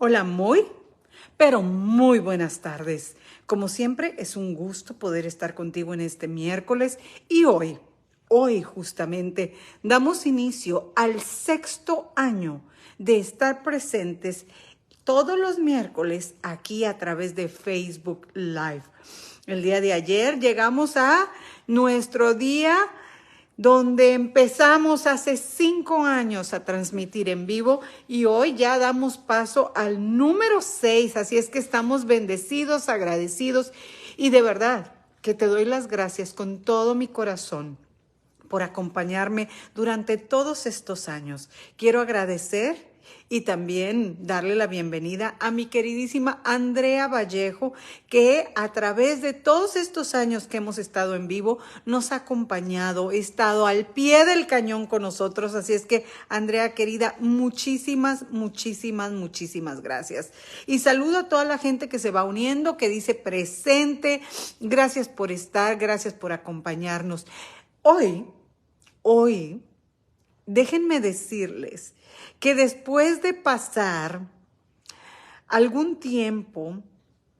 Hola, pero muy buenas tardes. Como siempre, es un gusto poder estar contigo en este miércoles y hoy justamente, damos inicio al 6º año de estar presentes todos los miércoles aquí a través de Facebook Live. El día de ayer llegamos a nuestro día donde empezamos hace 5 años a transmitir en vivo y hoy ya damos paso al número 6, así es que estamos bendecidos, agradecidos y de verdad que te doy las gracias con todo mi corazón por acompañarme durante todos estos años. Quiero agradecer y también darle la bienvenida a mi queridísima Andrea Vallejo, que a través de todos estos años que hemos estado en vivo, nos ha acompañado, ha estado al pie del cañón con nosotros. Así es que, Andrea, querida, muchísimas gracias. Y saludo a toda la gente que se va uniendo, que dice presente. Gracias por estar, gracias por acompañarnos. Hoy, déjenme decirles que después de pasar algún tiempo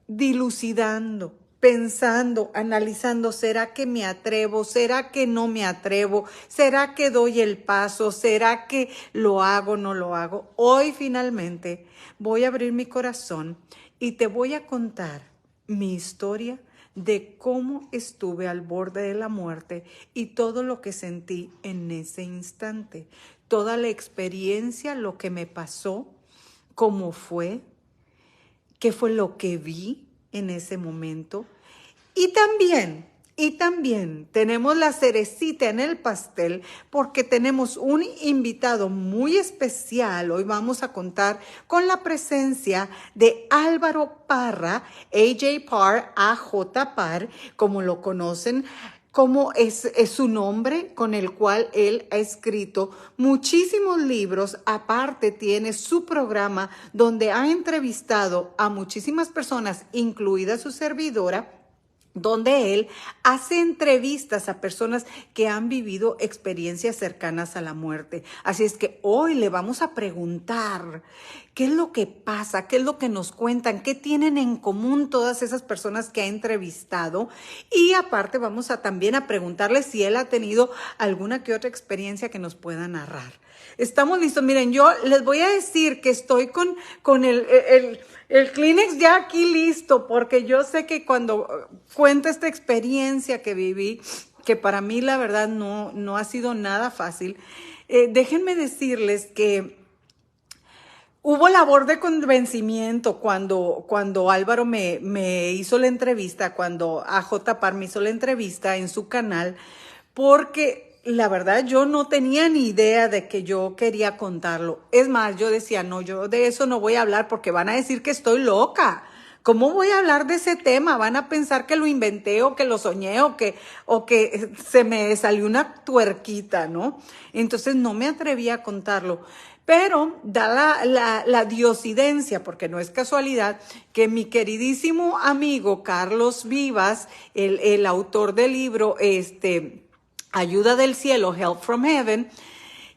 dilucidando, pensando, analizando, ¿será que me atrevo? ¿Será que no me atrevo? ¿Será que doy el paso? ¿Será que lo hago, no lo hago? Hoy finalmente voy a abrir mi corazón y te voy a contar mi historia de cómo estuve al borde de la muerte y todo lo que sentí en ese instante, toda la experiencia, lo que me pasó, cómo fue, qué fue lo que vi en ese momento. Y también tenemos la cerecita en el pastel porque tenemos un invitado muy especial. Hoy vamos a contar con la presencia de Álvaro Parra, AJ Parr, AJ Parr, como lo conocen, como es su nombre con el cual él ha escrito muchísimos libros. Aparte tiene su programa donde ha entrevistado a muchísimas personas, incluida su servidora, donde él hace entrevistas a personas que han vivido experiencias cercanas a la muerte. Así es que hoy le vamos a preguntar qué es lo que pasa, qué es lo que nos cuentan, qué tienen en común todas esas personas que ha entrevistado. Y aparte vamos a también a preguntarle si él ha tenido alguna que otra experiencia que nos pueda narrar. Estamos listos. Miren, yo les voy a decir que estoy con el Kleenex ya aquí listo, porque yo sé que cuando cuento esta experiencia que viví, que para mí la verdad no ha sido nada fácil, déjenme decirles que hubo labor de convencimiento cuando Álvaro me hizo la entrevista, cuando AJ Parr me hizo la entrevista en su canal, porque la verdad yo no tenía ni idea de que yo quería contarlo. Es más, yo decía, no, yo de eso no voy a hablar porque van a decir que estoy loca. ¿Cómo voy a hablar de ese tema? Van a pensar que lo inventé o que lo soñé o que se me salió una tuerquita, ¿no? Entonces no me atreví a contarlo. Pero da la diosidencia, porque no es casualidad, que mi queridísimo amigo Carlos Vivas, el autor del libro, Ayuda del Cielo, Help from Heaven,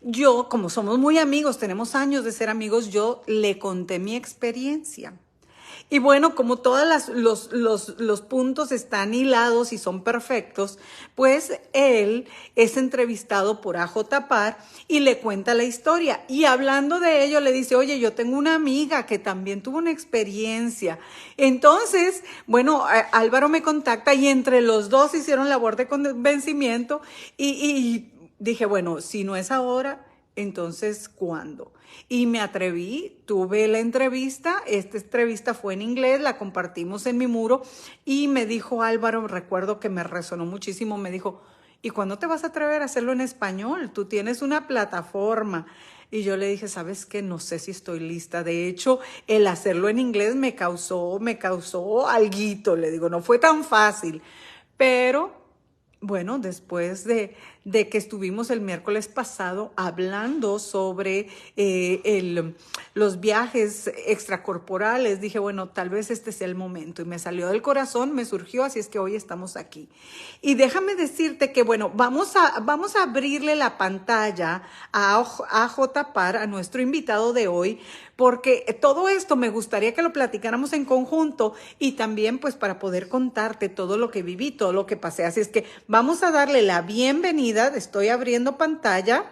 yo, como somos muy amigos, tenemos años de ser amigos, yo le conté mi experiencia. Y bueno, como todos los puntos están hilados y son perfectos, pues él es entrevistado por AJ Parr y le cuenta la historia. Y hablando de ello, le dice, oye, yo tengo una amiga que también tuvo una experiencia. Entonces, bueno, Álvaro me contacta y entre los dos hicieron labor de convencimiento y dije, bueno, si no es ahora, entonces, ¿cuándo? Y me atreví, tuve la entrevista, esta entrevista fue en inglés, la compartimos en mi muro y me dijo Álvaro, recuerdo que me resonó muchísimo, me dijo, ¿y cuándo te vas a atrever a hacerlo en español? Tú tienes una plataforma. Y yo le dije, ¿sabes qué? No sé si estoy lista. De hecho, el hacerlo en inglés me causó alguito, le digo, no fue tan fácil, pero bueno, después de de que estuvimos el miércoles pasado hablando sobre los viajes extracorporales. Dije, bueno, tal vez este sea el momento y me salió del corazón, me surgió, así es que hoy estamos aquí. Y déjame decirte que, bueno, vamos a abrirle la pantalla a J. Par, a nuestro invitado de hoy, porque todo esto me gustaría que lo platicáramos en conjunto y también pues para poder contarte todo lo que viví, todo lo que pasé. Así es que vamos a darle la bienvenida. Estoy abriendo pantalla.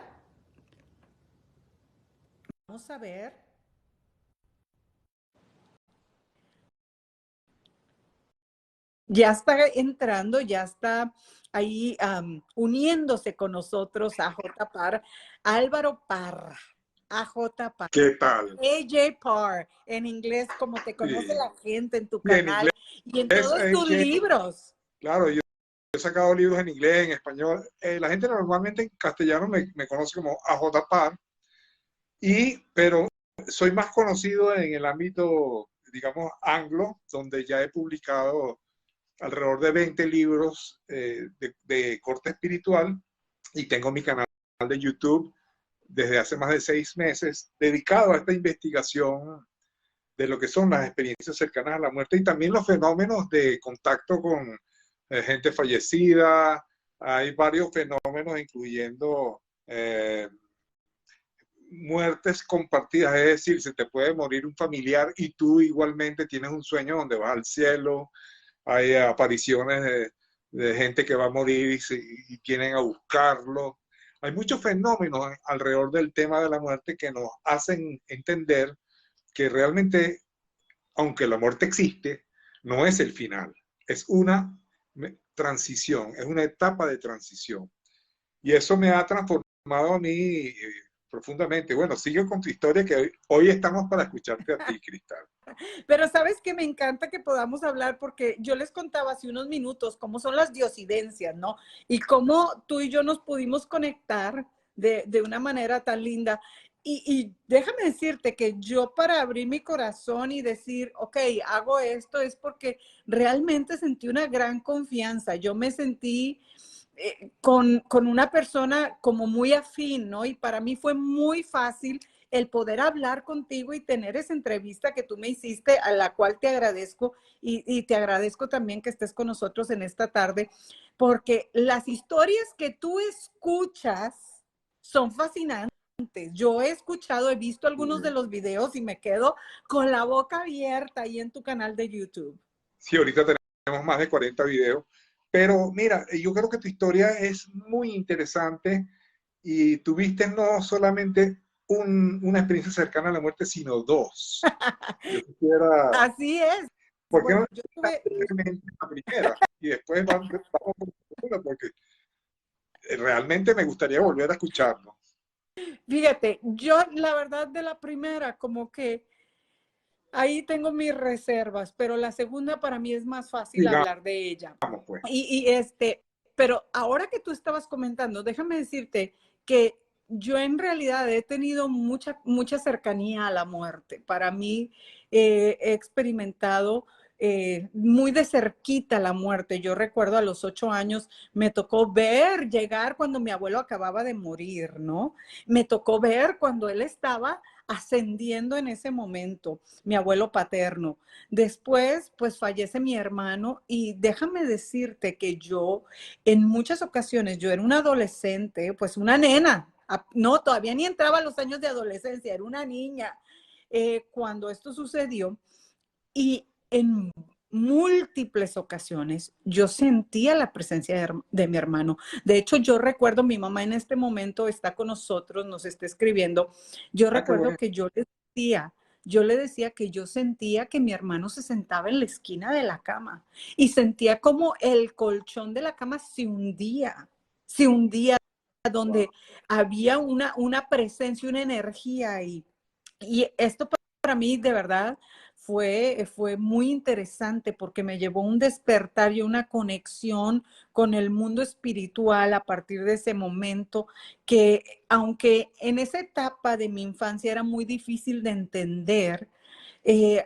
Vamos a ver. Ya está entrando, ya está ahí uniéndose con nosotros a J. Par, Álvaro Parra, AJ Parra. ¿Qué tal? AJ Parr, en inglés, como te conoce Sí. la gente en tu Y en canal inglés y en es todos tus AJ. libros. Claro, yo he sacado libros en inglés, en español. La gente normalmente en castellano me conoce como AJ Par, pero soy más conocido en el ámbito, digamos, anglo, donde ya he publicado alrededor de 20 libros de corte espiritual y tengo mi canal de YouTube desde hace más de 6 meses dedicado a esta investigación de lo que son las experiencias cercanas a la muerte y también los fenómenos de contacto con gente fallecida. Hay varios fenómenos, incluyendo muertes compartidas, es decir, se te puede morir un familiar y tú igualmente tienes un sueño donde vas al cielo. Hay apariciones de gente que va a morir y vienen a buscarlo. Hay muchos fenómenos alrededor del tema de la muerte que nos hacen entender que realmente, aunque la muerte existe, no es el final, es una transición, es una etapa de transición. Y eso me ha transformado a mí profundamente. Bueno, sigue con tu historia, que hoy estamos para escucharte a ti, Cristal. Pero sabes que me encanta que podamos hablar porque yo les contaba hace unos minutos cómo son las diosidencias, ¿no? Y cómo tú y yo nos pudimos conectar de una manera tan linda. Y déjame decirte que yo para abrir mi corazón y decir, ok, hago esto, es porque realmente sentí una gran confianza. Yo me sentí con una persona como muy afín, ¿no? Y para mí fue muy fácil el poder hablar contigo y tener esa entrevista que tú me hiciste, a la cual te agradezco y te agradezco también que estés con nosotros en esta tarde, porque las historias que tú escuchas son fascinantes. Yo he escuchado, he visto algunos de los videos y me quedo con la boca abierta ahí en tu canal de YouTube. Sí, ahorita tenemos más de 40 videos, pero mira, yo creo que tu historia es muy interesante y tuviste no solamente una experiencia cercana a la muerte, sino dos. Yo quisiera, Así es. ¿por qué Bueno, no yo te tuve, brevemente la primera? Y después vamos por la segunda, porque realmente me gustaría volver a escucharlo. fíjate, yo la verdad de la primera, como que ahí tengo mis reservas, pero la segunda para mí es más fácil Digamos, hablar de ella. pues. Pero ahora que tú estabas comentando, déjame decirte que yo en realidad he tenido mucha cercanía a la muerte. Para mí he experimentado muy de cerquita la muerte. Yo recuerdo a los 8 años me tocó ver llegar cuando mi abuelo acababa de morir, ¿no? Me tocó ver cuando él estaba ascendiendo en ese momento, mi abuelo paterno. Después, pues fallece mi hermano y déjame decirte que yo, en muchas ocasiones, yo era una adolescente, pues una nena, no, todavía ni entraba a los años de adolescencia, era una niña cuando esto sucedió y en múltiples ocasiones yo sentía la presencia de mi hermano. De hecho, yo recuerdo, mi mamá en este momento está con nosotros, nos está escribiendo. Yo Qué recuerdo bueno. que yo le decía que yo sentía que mi hermano se sentaba en la esquina de la cama y sentía como el colchón de la cama se hundía donde había una presencia, una energía y esto para mí de verdad fue muy interesante porque me llevó a un despertar y una conexión con el mundo espiritual a partir de ese momento que aunque en esa etapa de mi infancia era muy difícil de entender,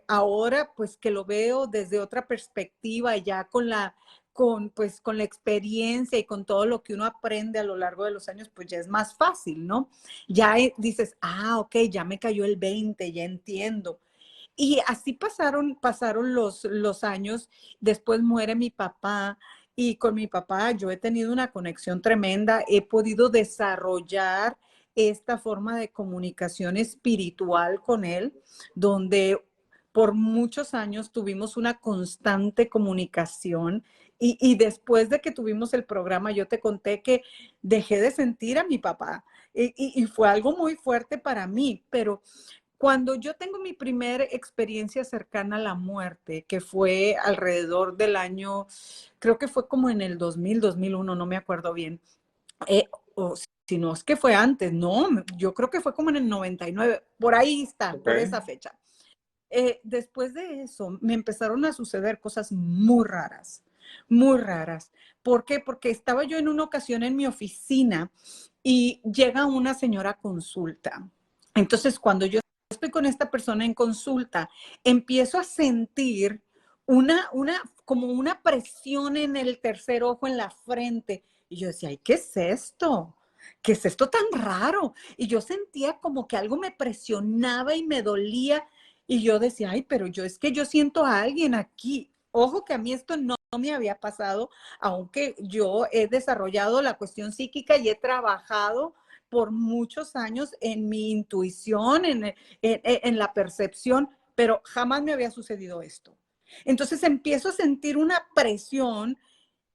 ahora pues que lo veo desde otra perspectiva ya pues, con la experiencia y con todo lo que uno aprende a lo largo de los años, pues ya es más fácil, ¿no? Ya dices, ok, ya me cayó el 20, ya entiendo. Y así pasaron los años. Después muere mi papá y con mi papá yo he tenido una conexión tremenda. He podido desarrollar esta forma de comunicación espiritual con él, donde por muchos años tuvimos una constante comunicación. Y después de que tuvimos el programa, yo te conté que dejé de sentir a mi papá. Y fue algo muy fuerte para mí, pero cuando yo tengo mi primera experiencia cercana a la muerte, que fue alrededor del año, creo que fue como en el 2000, 2001, no me acuerdo bien, o si no es que fue antes, no, yo creo que fue como en el 99, por ahí está, por esa fecha. Después de eso, me empezaron a suceder cosas muy raras, muy raras. ¿Por qué? Porque estaba yo en una ocasión en mi oficina y llega una señora a consulta. Entonces, cuando yo estoy con esta persona en consulta, empiezo a sentir como una presión en el tercer ojo, en la frente. Y yo decía, ay, ¿qué es esto? ¿Qué es esto tan raro? Y yo sentía como que algo me presionaba y me dolía. Y yo decía, ay, pero es que yo siento a alguien aquí. Ojo que a mí esto no me había pasado, aunque yo he desarrollado la cuestión psíquica y he trabajado por muchos años en mi intuición, en la percepción, pero jamás me había sucedido esto. Entonces empiezo a sentir una presión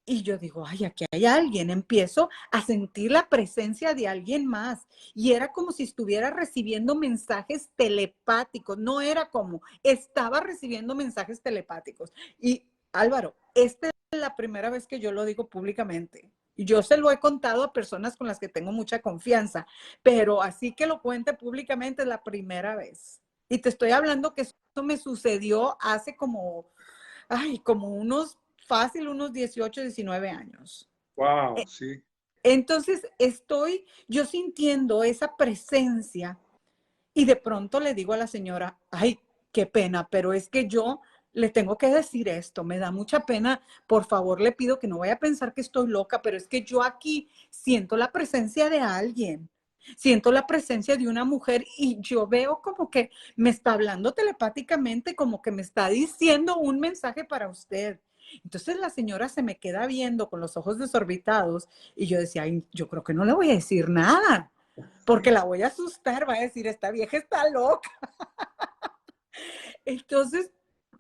y yo digo, ay, aquí hay alguien. Empiezo a sentir la presencia de alguien más. Y era como si estuviera recibiendo mensajes telepáticos. No era como, estaba recibiendo mensajes telepáticos. Y Álvaro, esta es la primera vez que yo lo digo públicamente. Yo se lo he contado a personas con las que tengo mucha confianza, pero así que lo cuente públicamente es la primera vez. Y te estoy hablando que eso me sucedió hace como unos 18, 19 años. Wow, sí. Entonces estoy yo sintiendo esa presencia y de pronto le digo a la señora, ay, qué pena, pero es que yo le tengo que decir esto, me da mucha pena, por favor le pido que no vaya a pensar que estoy loca, pero es que yo aquí siento la presencia de alguien, siento la presencia de una mujer y yo veo como que me está hablando telepáticamente, como que me está diciendo un mensaje para usted. Entonces la señora se me queda viendo con los ojos desorbitados y yo decía, ay, yo creo que no le voy a decir nada porque la voy a asustar, va a decir, esta vieja está loca. Entonces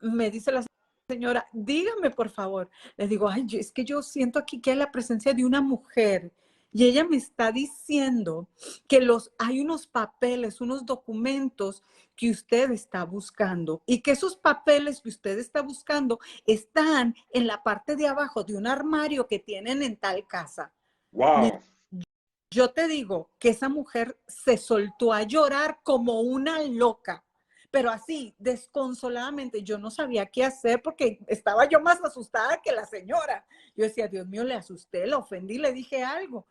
me dice la señora, dígame por favor. Le digo, ay, es que yo siento aquí que hay la presencia de una mujer y ella me está diciendo que hay unos papeles, unos documentos que usted está buscando y que esos papeles que usted está buscando están en la parte de abajo de un armario que tienen en tal casa. Wow. Yo te digo que esa mujer se soltó a llorar como una loca, pero así, desconsoladamente. Yo no sabía qué hacer porque estaba yo más asustada que la señora. Yo decía, Dios mío, le asusté, la ofendí, le dije algo.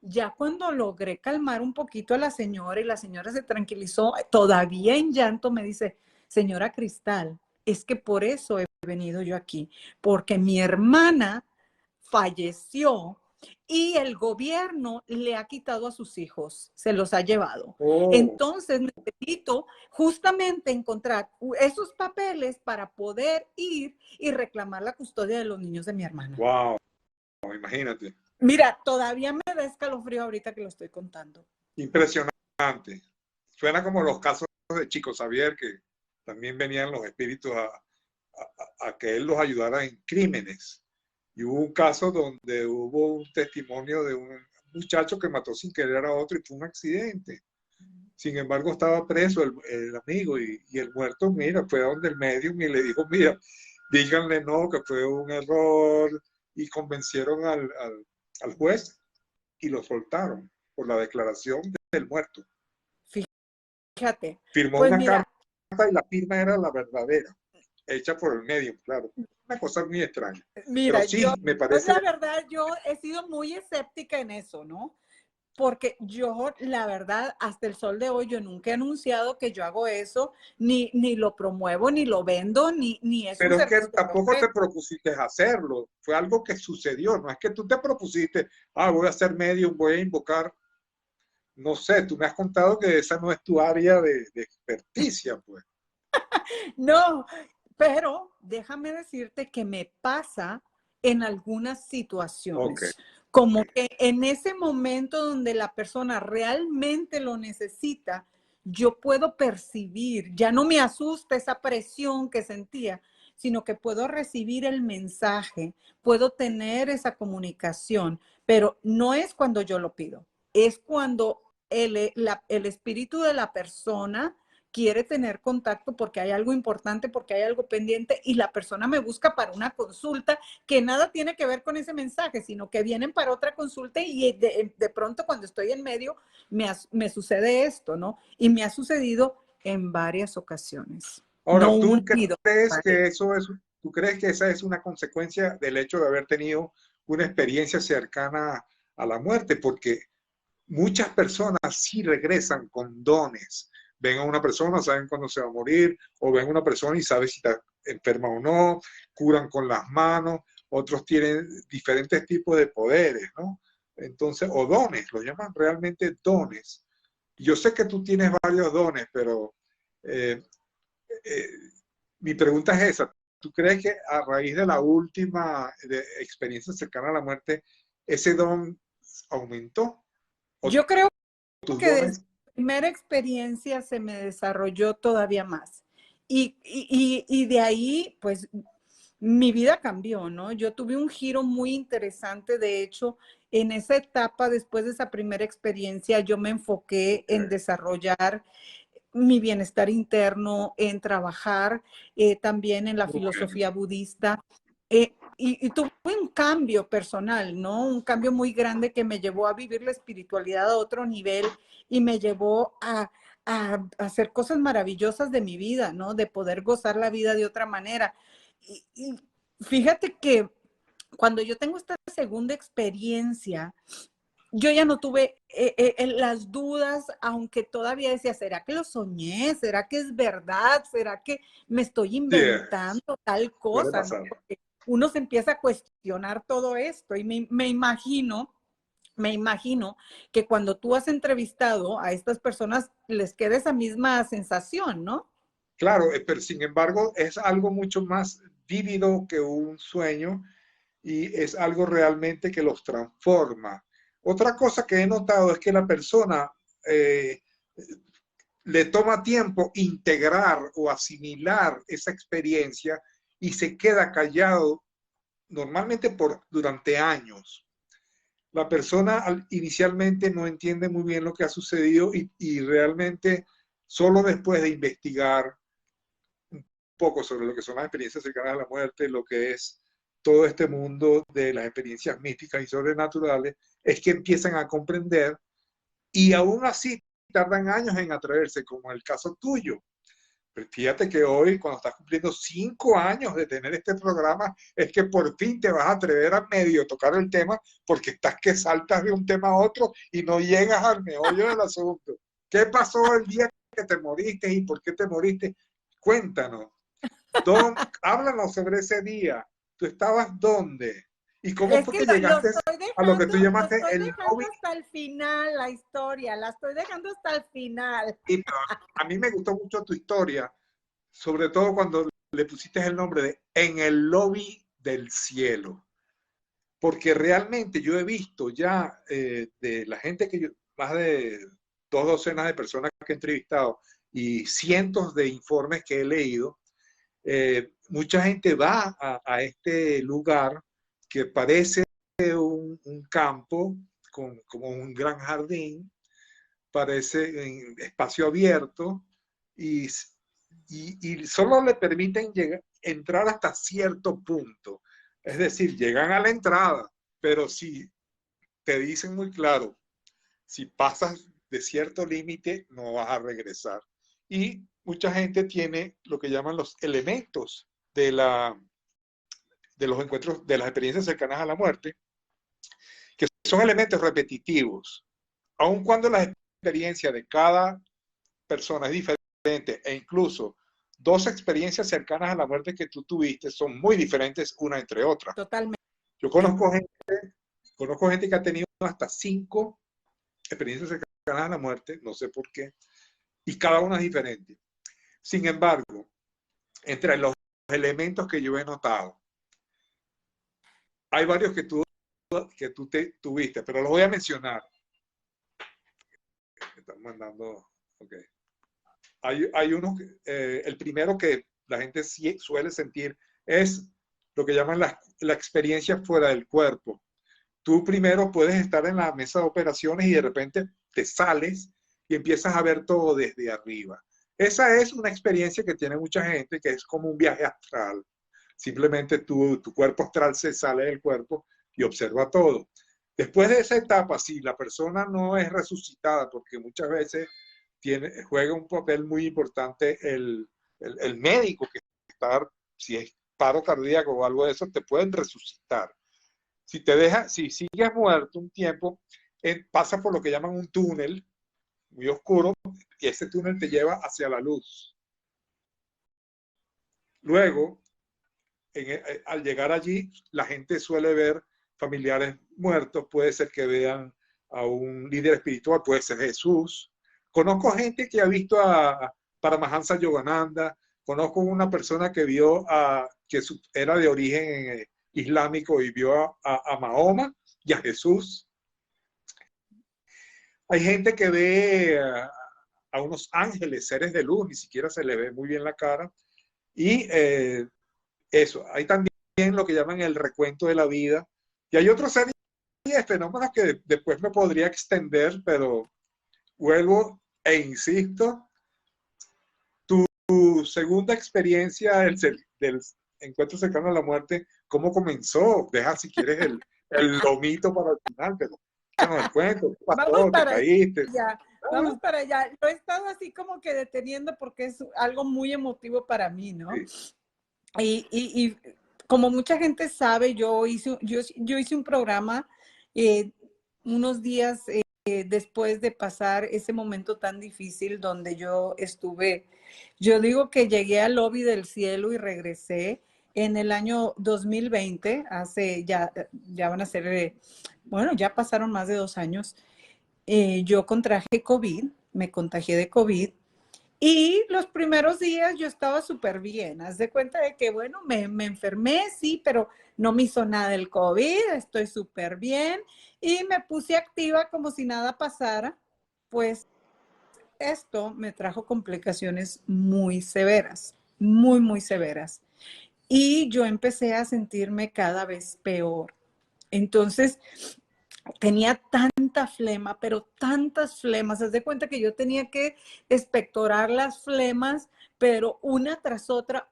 Ya cuando logré calmar un poquito a la señora y la señora se tranquilizó, todavía en llanto me dice, señora Cristal, es que por eso he venido yo aquí, porque mi hermana falleció y el gobierno le ha quitado a sus hijos, se los ha llevado. Oh, Entonces necesito justamente encontrar esos papeles para poder ir y reclamar la custodia de los niños de mi hermana. wow, imagínate. Mira, todavía me da escalofrío ahorita que lo estoy contando. Impresionante. Suena como los casos de Chico Xavier, que también venían los espíritus a que él los ayudara en crímenes. Y hubo un caso donde hubo un testimonio de un muchacho que mató sin querer a otro y fue un accidente. Sin embargo, estaba preso el amigo y el muerto, mira, fue a donde el médium y le dijo, mira, díganle no, que fue un error y convencieron al juez y lo soltaron por la declaración del muerto. Fíjate, Firmó pues una mira, carta y la firma era la verdadera, hecha por el médium, claro. Una cosa muy extraña. Pero mira, yo, sí, me pues parece, la verdad, yo he sido muy escéptica en eso, ¿no? porque yo, la verdad, hasta el sol de hoy, yo nunca he anunciado que yo hago eso, ni lo promuevo, ni lo vendo, ni es un Pero es que servicio que tampoco te ofrezco. propusiste hacerlo, fue algo que sucedió, no es que tú te propusiste, voy a ser medium, voy a invocar, no sé, tú me has contado que esa no es tu área de experticia, pues. No, pero déjame decirte que me pasa en algunas Ok, situaciones, como que en ese momento donde la persona realmente lo necesita, yo puedo percibir, ya no me asusta esa presión que sentía, sino que puedo recibir el mensaje, puedo tener esa comunicación, pero no es cuando yo lo pido, es cuando el espíritu de la persona quiere tener contacto porque hay algo importante, porque hay algo pendiente y la persona me busca para una consulta que nada tiene que ver con ese mensaje, sino que vienen para otra consulta y de pronto cuando estoy en medio me sucede esto, ¿no? Y me ha sucedido en varias ocasiones. No ahora, una ni dos. tú crees que esa es una consecuencia del hecho de haber tenido una experiencia cercana a la muerte? Porque muchas personas sí regresan con dones. Ven a una persona, saben cuándo se va a morir, o ven a una persona y saben si está enferma o no, curan con las manos, otros tienen diferentes tipos de poderes, ¿no? Entonces, o dones, lo llaman realmente dones. Yo sé que tú tienes varios dones, pero eh, eh, mi pregunta es esa. ¿Tú crees que a raíz de la última experiencia cercana a la muerte, ese don aumentó? ¿O Yo creo tus que desde dones? la primera experiencia se me desarrolló todavía más. Y de ahí, pues, mi vida cambió, ¿no? Yo tuve un giro muy interesante. De hecho, en esa etapa, después de esa primera experiencia, yo me enfoqué en Okay. desarrollar mi bienestar interno, en trabajar también en la Muy bien. filosofía budista. Y tuve un cambio personal, ¿no? Un cambio muy grande que me llevó a vivir la espiritualidad a otro nivel y me llevó a hacer cosas maravillosas de mi vida, ¿no? De poder gozar la vida de otra manera. Y fíjate que cuando yo tengo esta segunda experiencia, yo ya no tuve las dudas, aunque todavía decía, ¿será que lo soñé? ¿Será que es verdad? ¿Será que me estoy Sí, inventando tal puede cosa? ¿No? pasar. Porque uno se empieza a cuestionar todo esto y me imagino que cuando tú has entrevistado a estas personas les queda esa misma sensación, ¿no? Claro, pero sin embargo es algo mucho más vívido que un sueño y es algo realmente que los transforma. Otra cosa que he notado es que la persona eh, le toma tiempo integrar o asimilar esa experiencia y se queda callado normalmente durante años. La persona inicialmente no entiende muy bien lo que ha sucedido y realmente solo después de investigar un poco sobre lo que son las experiencias cercanas a la muerte, lo que es todo este mundo de las experiencias místicas y sobrenaturales, es que empiezan a comprender y aún así tardan años en atreverse, como el caso tuyo. Pero fíjate que hoy, cuando estás cumpliendo 5 años de tener este programa, es que por fin te vas a atrever a medio tocar el tema, porque estás que saltas de un tema a otro y no llegas al meollo del asunto. ¿Qué pasó el día que te moriste y por qué te moriste? Cuéntanos. Háblanos sobre ese día. ¿Tú estabas dónde? ¿Y cómo Es fue que que llegaste a lo que tú lo llamaste estoy el dejando lobby? hasta el final, la historia, la estoy dejando hasta el final. Y a mí me gustó mucho tu historia, sobre todo cuando le pusiste el nombre de En el lobby del cielo, porque realmente yo he visto ya de la gente más de 2 docenas de personas que he entrevistado y cientos de informes que he leído, mucha gente va a este lugar que parece un campo como un gran jardín, parece en espacio abierto y, y solo le permiten entrar hasta cierto punto. Es decir, llegan a la entrada, pero si te dicen muy claro, si pasas de cierto límite, no vas a regresar. Y mucha gente tiene lo que llaman los elementos de los encuentros, de las experiencias cercanas a la muerte, que son elementos repetitivos. aun cuando la experiencia de cada persona es diferente e incluso dos experiencias cercanas a la muerte que tú tuviste son muy diferentes una entre otras. Totalmente. Yo conozco gente que ha tenido hasta 5 experiencias cercanas a la muerte, no sé por qué, y cada una es diferente. Sin embargo, entre los elementos que yo he notado, hay varios que tú tuviste, pero los voy a mencionar. Me están mandando, ok. Hay uno, el primero que la gente suele sentir es lo que llaman la experiencia fuera del cuerpo. Tú primero puedes estar en la mesa de operaciones y de repente te sales y empiezas a ver todo desde arriba. Esa es una experiencia que tiene mucha gente, que es como un viaje astral. Simplemente tu cuerpo astral se sale del cuerpo y observa todo. Después de esa etapa, si la persona no es resucitada, porque muchas veces juega un papel muy importante el médico que está, si es paro cardíaco o algo de eso, te pueden resucitar. Si sigues muerto un tiempo, pasa por lo que llaman un túnel muy oscuro y ese túnel te lleva hacia la luz. Luego, al llegar allí, la gente suele ver familiares muertos, puede ser que vean a un líder espiritual, puede ser Jesús. Conozco gente que ha visto a Paramahansa Yogananda, conozco una persona que vio que era de origen islámico y vio a Mahoma y a Jesús. Hay gente que ve a unos ángeles, seres de luz, ni siquiera se le ve muy bien la cara. Y eso, hay también lo que llaman el recuento de la vida. Y hay otra serie de fenómenos que después me podría extender, pero vuelvo e insisto, tu segunda experiencia del encuentro cercano a la muerte, ¿cómo comenzó? Deja si quieres el lomito para el final, pero no el cuento, ¿qué pasó? ¿Te caíste? Vamos para allá. Lo he estado así como que deteniendo porque es algo muy emotivo para mí, ¿no? Sí. Y como mucha gente sabe, yo hice un programa unos días después de pasar ese momento tan difícil donde yo estuve, yo digo que llegué al lobby del cielo y regresé en el año 2020, ya van a ser, bueno, ya pasaron más de 2 años. Yo contraje COVID, me contagié de COVID. Y los primeros días yo estaba súper bien. Haz de cuenta de que, bueno, me enfermé, sí, pero no me hizo nada el COVID, estoy súper bien. Y me puse activa como si nada pasara. Pues esto me trajo complicaciones muy severas, muy, muy severas. Y yo empecé a sentirme cada vez peor. Entonces, tenía tanta flema, pero tantas flemas. Haz de cuenta que yo tenía que expectorar las flemas, pero una tras otra,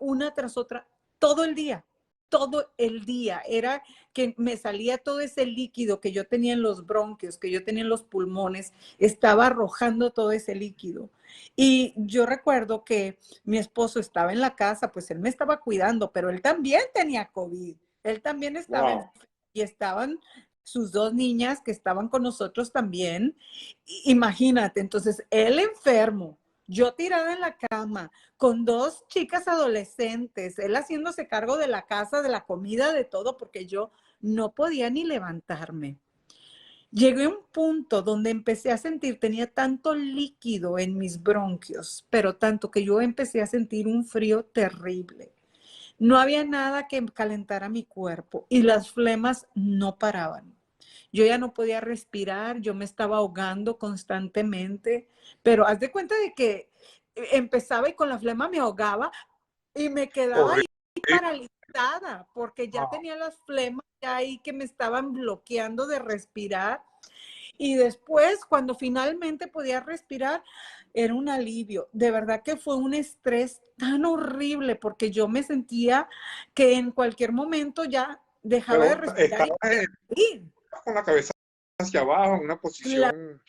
todo el día. Todo el día. Era que me salía todo ese líquido que yo tenía en los bronquios, que yo tenía en los pulmones, estaba arrojando todo ese líquido. Y yo recuerdo que mi esposo estaba en la casa, pues él me estaba cuidando, pero él también tenía COVID. Él también estaba enfermo y estaban sus 2 niñas que estaban con nosotros también. Imagínate, entonces él enfermo, yo tirada en la cama, con 2 chicas adolescentes, él haciéndose cargo de la casa, de la comida, de todo, porque yo no podía ni levantarme. Llegué a un punto donde empecé a sentir, tenía tanto líquido en mis bronquios, pero tanto que yo empecé a sentir un frío terrible. No había nada que calentara mi cuerpo y las flemas no paraban. Yo ya no podía respirar, yo me estaba ahogando constantemente, pero haz de cuenta de que empezaba y con la flema me ahogaba y me quedaba ahí paralizada porque ya tenía las flemas ahí que me estaban bloqueando de respirar. Y después, cuando finalmente podía respirar, era un alivio. De verdad que fue un estrés tan horrible porque yo me sentía que en cualquier momento ya dejaba de respirar. Con la cabeza hacia abajo, en una posición.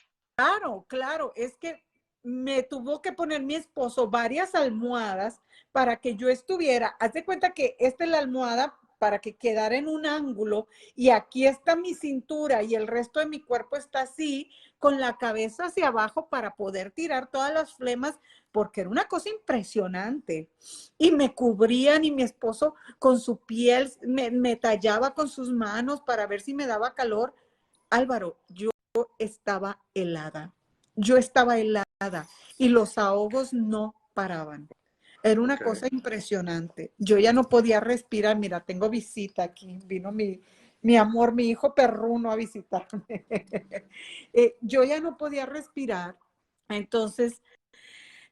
Claro. Es que me tuvo que poner mi esposo varias almohadas para que yo estuviera. Haz de cuenta que esta es la almohada para que quedara en un ángulo y aquí está mi cintura y el resto de mi cuerpo está así, con la cabeza hacia abajo para poder tirar todas las flemas, porque era una cosa impresionante. Y me cubrían y mi esposo con su piel me tallaba con sus manos para ver si me daba calor. Álvaro, yo estaba helada. Yo estaba helada y los ahogos no paraban. Era una cosa impresionante. Yo ya no podía respirar. Mira, tengo visita aquí. Vino mi amor, mi hijo perruno a visitarme. Yo ya no podía respirar. Entonces,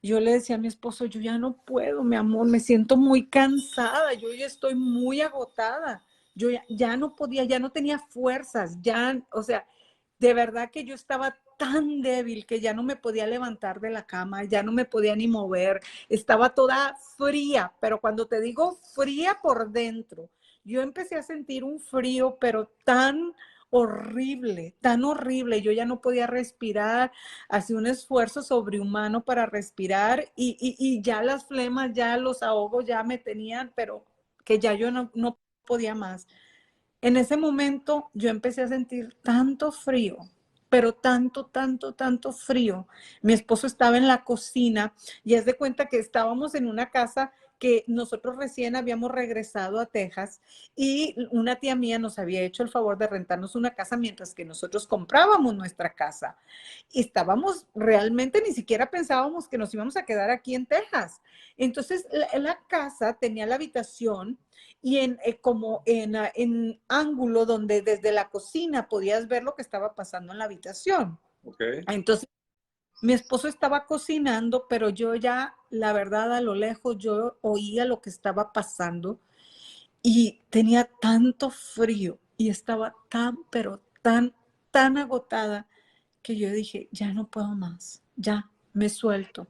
yo le decía a mi esposo, yo ya no puedo, mi amor, me siento muy cansada, yo ya estoy muy agotada. Yo ya no podía, ya no tenía fuerzas, ya, o sea, de verdad que yo estaba tan débil que ya no me podía levantar de la cama, ya no me podía ni mover, estaba toda fría, pero cuando te digo fría por dentro, yo empecé a sentir un frío, pero tan horrible, yo ya no podía respirar, hacía un esfuerzo sobrehumano para respirar y ya las flemas, ya los ahogos ya me tenían, pero que ya yo no podía más. En ese momento yo empecé a sentir tanto frío, pero tanto frío. Mi esposo estaba en la cocina y haz de cuenta que estábamos en una casa que nosotros recién habíamos regresado a Texas y una tía mía nos había hecho el favor de rentarnos una casa mientras que nosotros comprábamos nuestra casa. Y estábamos realmente, ni siquiera pensábamos que nos íbamos a quedar aquí en Texas. Entonces la casa tenía la habitación y como en ángulo donde desde la cocina podías ver lo que estaba pasando en la habitación. Entonces, mi esposo estaba cocinando, pero yo ya, la verdad, a lo lejos, yo oía lo que estaba pasando y tenía tanto frío y estaba pero tan agotada que yo dije, ya no puedo más, ya me suelto.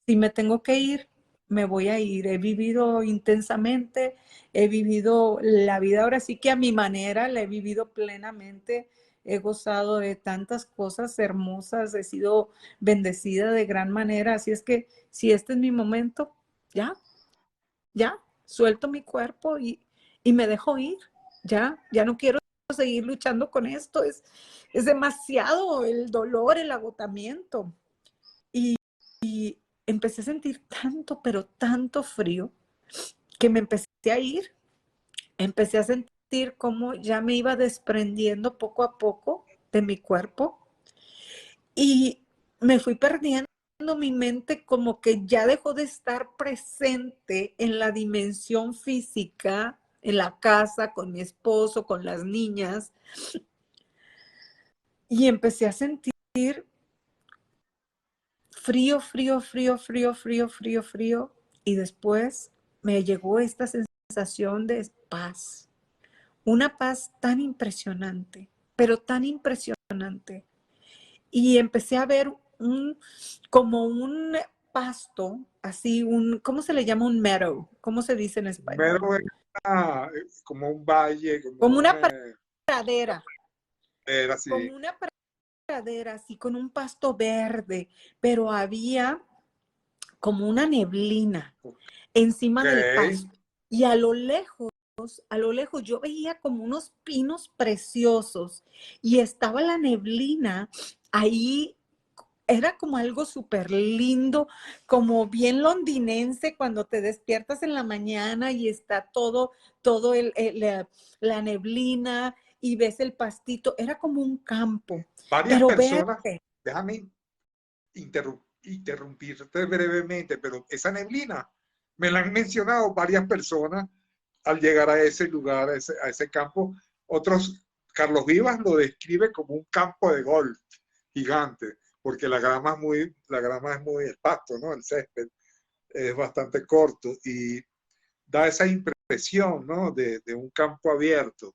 Si me tengo que ir, me voy a ir. He vivido intensamente, he vivido la vida ahora sí que a mi manera, la he vivido plenamente, he gozado de tantas cosas hermosas, he sido bendecida de gran manera, así es que si este es mi momento, ya, suelto mi cuerpo y me dejo ir, ya no quiero seguir luchando con esto, es demasiado el dolor, el agotamiento. Y empecé a sentir tanto, pero tanto frío, que me empecé a ir, empecé a sentir cómo ya me iba desprendiendo poco a poco de mi cuerpo y me fui perdiendo mi mente, como que ya dejó de estar presente en la dimensión física, en la casa, con mi esposo, con las niñas, y empecé a sentir frío, y después me llegó esta sensación de paz, una paz tan impresionante, pero tan impresionante. Y empecé a ver como un pasto, así, ¿cómo se le llama? Un meadow, ¿cómo se dice en español? Meadow es como un valle, Como una pradera, era así. como una pradera, así con un pasto verde, pero había como una neblina encima del pasto. Y a lo lejos yo veía como unos pinos preciosos y estaba la neblina ahí. Era como algo súper lindo, como bien londinense cuando te despiertas en la mañana y está todo la neblina y ves el pastito. Era como un campo, Varias pero personas, verde. déjame interrumpirte brevemente, pero esa neblina me la han mencionado varias personas al llegar a ese lugar, a ese campo. Otros, Carlos Vivas lo describe como un campo de golf gigante, porque la grama es muy, el pasto, ¿no? El césped es bastante corto y da esa impresión, ¿no? De un campo abierto.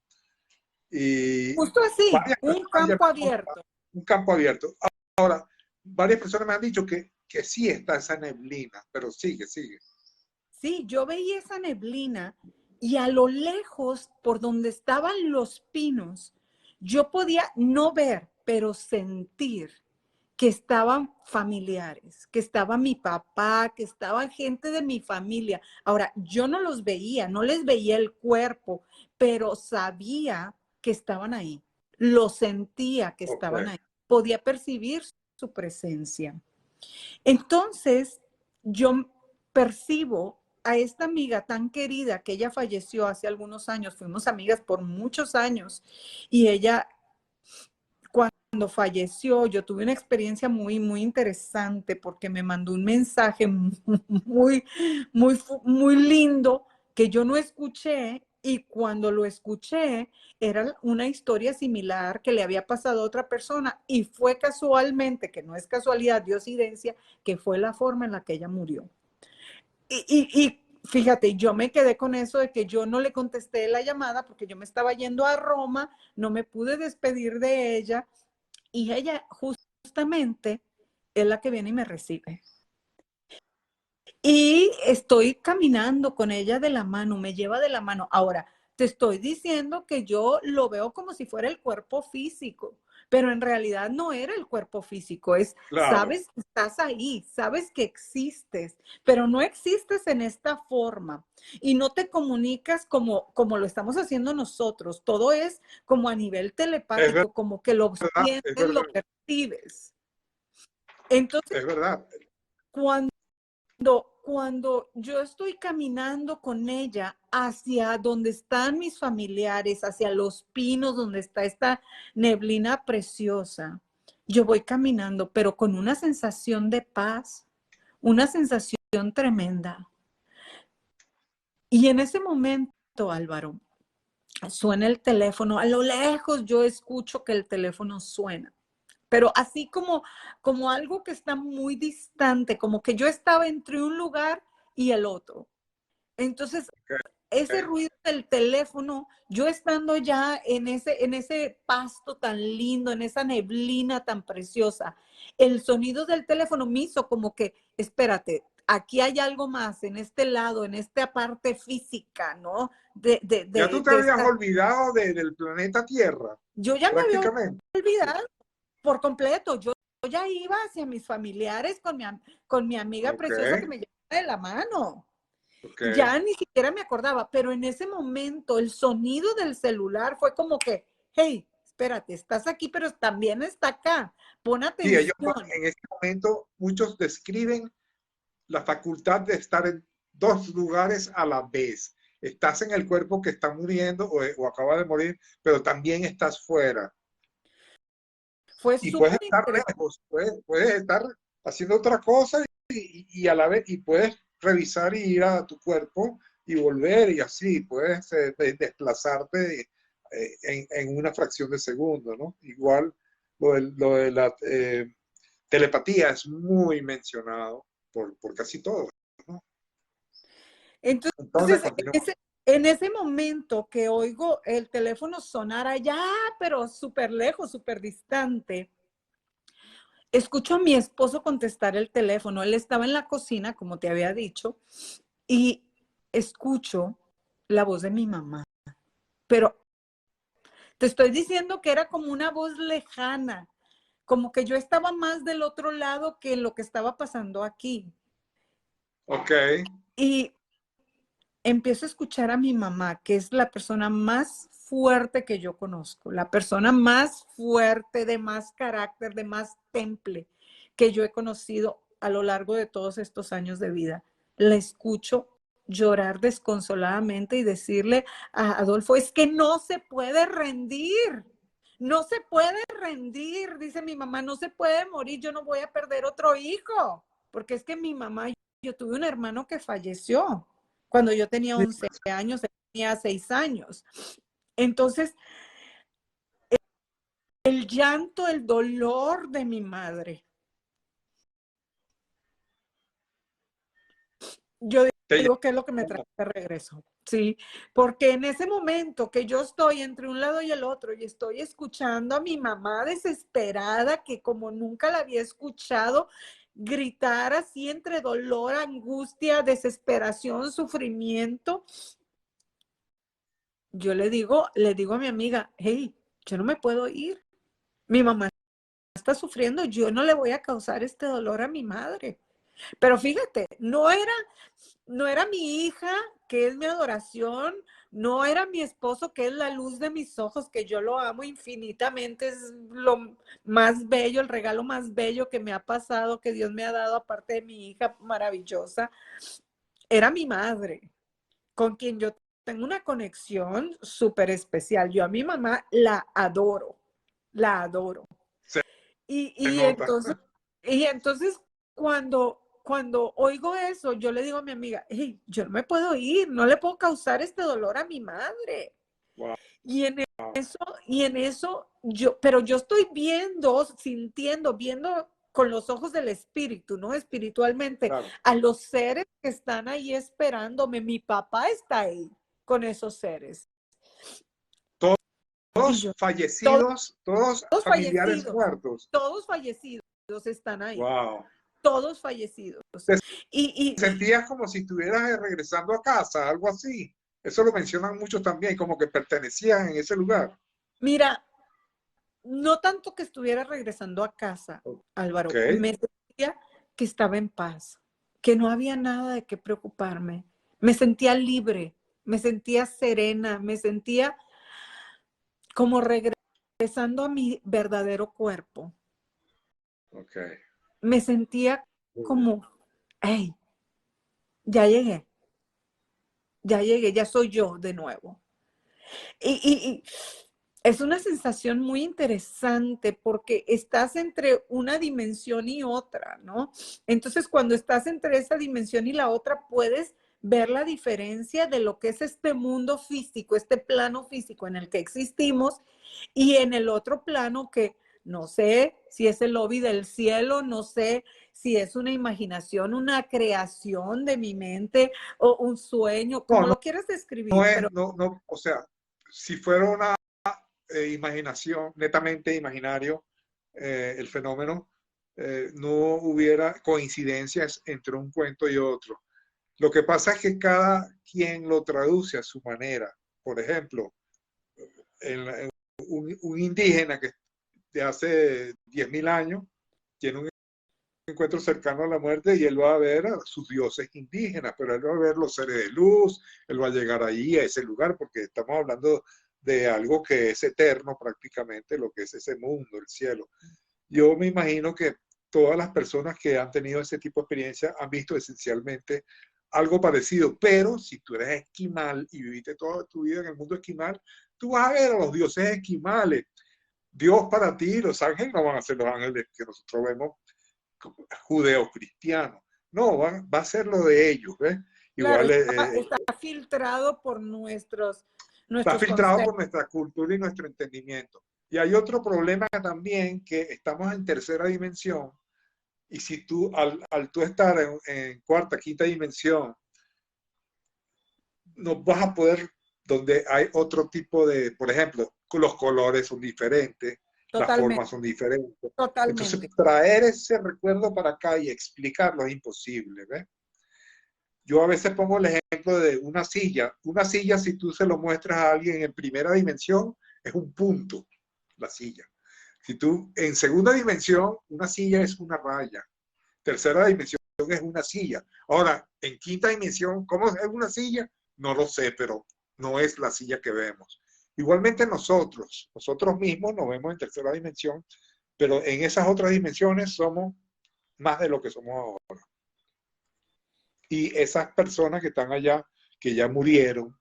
Y Justo así, varias un personas campo abierto. un campo abierto. Ahora, varias personas me han dicho que sí está esa neblina, pero sigue. Sí, yo veía esa neblina y a lo lejos, por donde estaban los pinos, yo podía no ver, pero sentir que estaban familiares, que estaba mi papá, que estaba gente de mi familia. Ahora, yo no los veía, no les veía el cuerpo, pero sabía que estaban ahí. Lo sentía que estaban Ok. ahí. Podía percibir su presencia. Entonces, yo percibo a esta amiga tan querida que ella falleció hace algunos años, fuimos amigas por muchos años, y ella, cuando falleció, yo tuve una experiencia muy interesante porque me mandó un mensaje muy lindo que yo no escuché, y cuando lo escuché era una historia similar que le había pasado a otra persona, y fue casualmente, que no es casualidad, diosidencia, que fue la forma en la que ella murió. Y fíjate, yo me quedé con eso de que yo no le contesté la llamada porque yo me estaba yendo a Roma, no me pude despedir de ella, y ella justamente es la que viene y me recibe. Y estoy caminando con ella de la mano, me lleva de la mano. Ahora, te estoy diciendo que yo lo veo como si fuera el cuerpo físico, pero en realidad no era el cuerpo físico, es, Claro, sabes que estás ahí, sabes que existes, pero no existes en esta forma y no te comunicas como lo estamos haciendo nosotros. Todo es como a nivel es telepático, como que lo verdad, es sientes, lo verdad, percibes. Entonces, es verdad. cuando cuando yo estoy caminando con ella hacia donde están mis familiares, hacia los pinos, donde está esta neblina preciosa, yo voy caminando, pero con una sensación de paz, una sensación tremenda. Y en ese momento, Álvaro, suena el teléfono. A lo lejos yo escucho que el teléfono suena, pero así como algo que está muy distante, como que yo estaba entre un lugar y el otro. Entonces, ese Ok. ruido del teléfono, yo estando ya en ese pasto tan lindo, en esa neblina tan preciosa, el sonido del teléfono me hizo como que, espérate, aquí hay algo más en este lado, en esta parte física, ¿no? Ya tú te De habías esta, olvidado del planeta Tierra, yo ya me había prácticamente. olvidado por completo. Yo ya iba hacia mis familiares con mi amiga Ok, preciosa que me llevaba de la mano. ok. Ya ni siquiera me acordaba, pero en ese momento el sonido del celular fue como que, hey, espérate, estás aquí, pero también está acá, pon Sí, ellos atención. en este momento, muchos describen la facultad de estar en dos lugares a la vez. Estás en el cuerpo que está muriendo o acaba de morir, pero también estás fuera. Fue Y puedes súper estar interesante. lejos, puedes estar haciendo otra cosa y a la vez, y puedes revisar y ir a tu cuerpo y volver y así, puedes desplazarte en una fracción de segundo, ¿no? Igual lo de la telepatía es muy mencionado por casi todos, ¿no? Entonces, Entonces, continúa. en ese momento que oigo el teléfono sonar allá, pero súper lejos, súper distante, escucho a mi esposo contestar el teléfono. Él estaba en la cocina, como te había dicho, y escucho la voz de mi mamá. Pero te estoy diciendo que era como una voz lejana, como que yo estaba más del otro lado que en lo que estaba pasando aquí. Ok, Y empiezo a escuchar a mi mamá, que es la persona más fuerte que yo conozco, la persona más fuerte, de más carácter, de más temple que yo he conocido a lo largo de todos estos años de vida. La escucho llorar desconsoladamente y decirle a Adolfo, es que no se puede rendir. No se puede rendir, dice mi mamá, no se puede morir, yo no voy a perder otro hijo, porque es que mi mamá, yo tuve un hermano que falleció cuando yo tenía 11 años, él tenía 6 años. Entonces, el llanto, el dolor de mi madre, yo te digo que es lo que me trae llamo. de regreso, ¿sí? Porque en ese momento que yo estoy entre un lado y el otro y estoy escuchando a mi mamá desesperada, que como nunca la había escuchado, gritar así entre dolor, angustia, desesperación, sufrimiento, yo le digo a mi amiga, hey, yo no me puedo ir. Mi mamá está sufriendo, yo no le voy a causar este dolor a mi madre. Pero fíjate, no era mi hija, que es mi adoración, no era mi esposo, que es la luz de mis ojos, que yo lo amo infinitamente, es lo más bello, el regalo más bello que me ha pasado, que Dios me ha dado, aparte de mi hija maravillosa. Era mi madre, con quien yo tengo una conexión súper especial. Yo a mi mamá la adoro, la adoro. Se Y nota. entonces cuando oigo eso, yo le digo a mi amiga, hey, yo no me puedo ir, no le puedo causar este dolor a mi madre. Wow. Y en eso pero yo estoy viendo, sintiendo, viendo con los ojos del espíritu, ¿no? Espiritualmente, Claro. a los seres que están ahí esperándome. Mi papá está ahí con esos seres. Todos fallecidos, todos familiares fallecidos, muertos. todos fallecidos están ahí. Wow. Todos fallecidos. Te Y sentías como si estuvieras regresando a casa, algo así. Eso lo mencionan muchos también, como que pertenecían en ese lugar. mira, no tanto que estuviera regresando a casa, Álvaro, Okay. me sentía que estaba en paz, que no había nada de qué preocuparme. Me sentía libre, me sentía serena, me sentía como regresando a mi verdadero cuerpo. Okay. Me sentía como, hey, ya llegué, ya soy yo de nuevo. Y es una sensación muy interesante porque estás entre una dimensión y otra, ¿no? Entonces, cuando estás entre esa dimensión y la otra, puedes ver la diferencia de lo que es este mundo físico, este plano físico en el que existimos, y en el otro plano que no sé si es el lobby del cielo, no sé si es una imaginación, una creación de mi mente o un sueño, como lo quieras describir. O sea, si fuera una imaginación, netamente imaginario, el fenómeno, no hubiera coincidencias entre un cuento y otro. Lo que pasa es que cada quien lo traduce a su manera. Por ejemplo, un indígena que de hace 10.000 años tiene un encuentro cercano a la muerte y él va a ver a sus dioses indígenas, pero él va a ver los seres de luz, él va a llegar ahí a ese lugar, porque estamos hablando de algo que es eterno prácticamente, lo que es ese mundo, el cielo. Yo me imagino que todas las personas que han tenido ese tipo de experiencia han visto esencialmente algo parecido, pero si tú eres esquimal y viviste toda tu vida en el mundo esquimal, tú vas a ver a los dioses esquimales. Dios para ti, los ángeles no van a ser los ángeles que nosotros vemos judeo-cristianos. No, va a ser lo de ellos, ¿ves? Claro, Igual está filtrado por nuestros está filtrado conceptos. por nuestra cultura y nuestro entendimiento. Y hay otro problema también, que estamos en tercera dimensión, y si tú, al tú estar en cuarta, quinta dimensión, no vas a poder, donde hay otro tipo de, por ejemplo, los colores son diferentes, las formas son diferentes. Totalmente. Entonces, traer ese recuerdo para acá y explicarlo es imposible, ¿ves? Yo a veces pongo el ejemplo de una silla. Una silla, si tú se lo muestras a alguien en primera dimensión, es un punto, la silla. Si tú, en segunda dimensión, una silla es una raya. Tercera dimensión es una silla. Ahora, en quinta dimensión, ¿cómo es una silla? No lo sé, pero no es la silla que vemos. Igualmente nosotros mismos nos vemos en tercera dimensión, pero en esas otras dimensiones somos más de lo que somos ahora. Y esas personas que están allá, que ya murieron,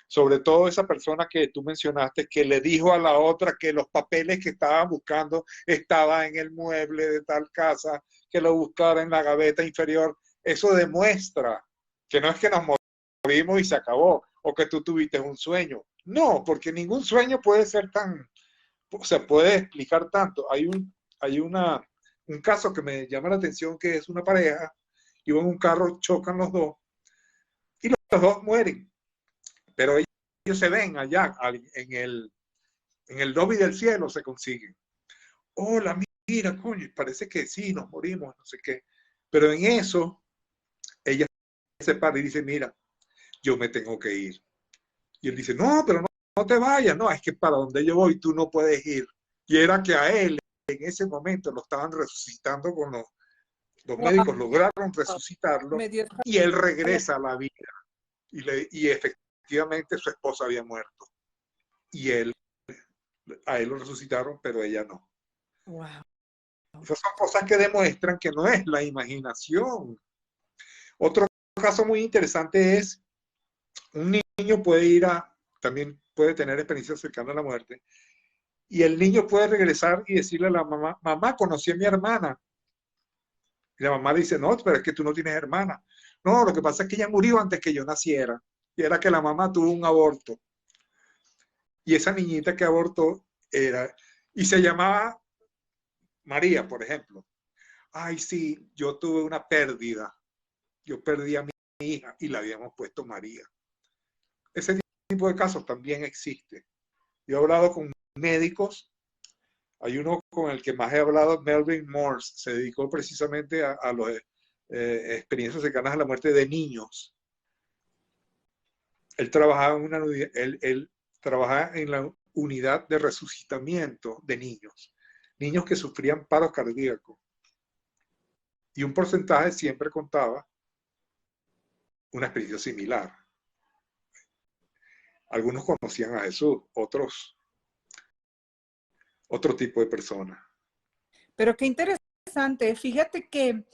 sobre todo esa persona que tú mencionaste, que le dijo a la otra que los papeles que estaban buscando estaban en el mueble de tal casa, que lo buscara en la gaveta inferior, eso demuestra que no es que nos morimos y se acabó, o que tú tuviste un sueño. No, porque ningún sueño puede ser tan, se puede explicar tanto. Hay un caso que me llama la atención, que es una pareja, iban en un carro, chocan los dos, y los dos mueren. Pero ellos se ven allá en el lobby del cielo, se consiguen. Hola, mira, coño, parece que sí, nos morimos, no sé qué. Pero en eso, ella se para y dice, mira, yo me tengo que ir. Y él dice, no, pero no te vayas, no, es que para donde yo voy tú no puedes ir. Y era que a él en ese momento lo estaban resucitando con los Wow, médicos lograron resucitarlo me dio y él escalofríos. regresa a la vida. Y efectivamente su esposa había muerto. Y a él lo resucitaron, pero ella no. Wow. Esas son cosas que demuestran que no es la imaginación. Otro caso muy interesante es un niño también puede tener experiencias cercanas a la muerte, y el niño puede regresar y decirle a la mamá, mamá, conocí a mi hermana. Y la mamá dice, no, pero es que tú no tienes hermana. No, lo que pasa es que ella murió antes que yo naciera. Y era que la mamá tuvo un aborto. Y esa niñita que abortó y se llamaba María, por ejemplo. Ay, sí, yo tuve una pérdida. Yo perdí a mi hija y la habíamos puesto María. Ese tipo de casos también existe. Yo he hablado con médicos. Hay uno con el que más he hablado, Melvin Morse, se dedicó precisamente a las experiencias cercanas a la muerte de niños. Él trabajaba él trabajaba en la unidad de resucitamiento de niños, niños que sufrían paro cardíaco. Y un porcentaje siempre contaba una experiencia similar. Algunos conocían a Jesús, otros otro tipo de personas. Pero qué interesante. Fíjate que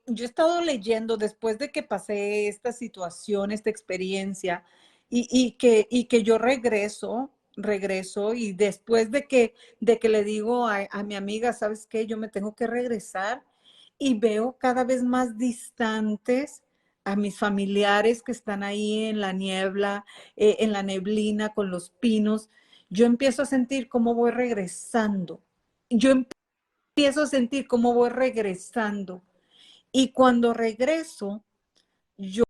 yo he estado leyendo después de que pasé esta situación, esta experiencia, y que yo regreso, y después de que le digo a mi amiga, ¿sabes qué? Yo me tengo que regresar, y veo cada vez más distantes a mis familiares que están ahí en la niebla, en la neblina, con los pinos. Yo empiezo a sentir cómo voy regresando. Yo empiezo a sentir cómo voy regresando. Y cuando regreso, yo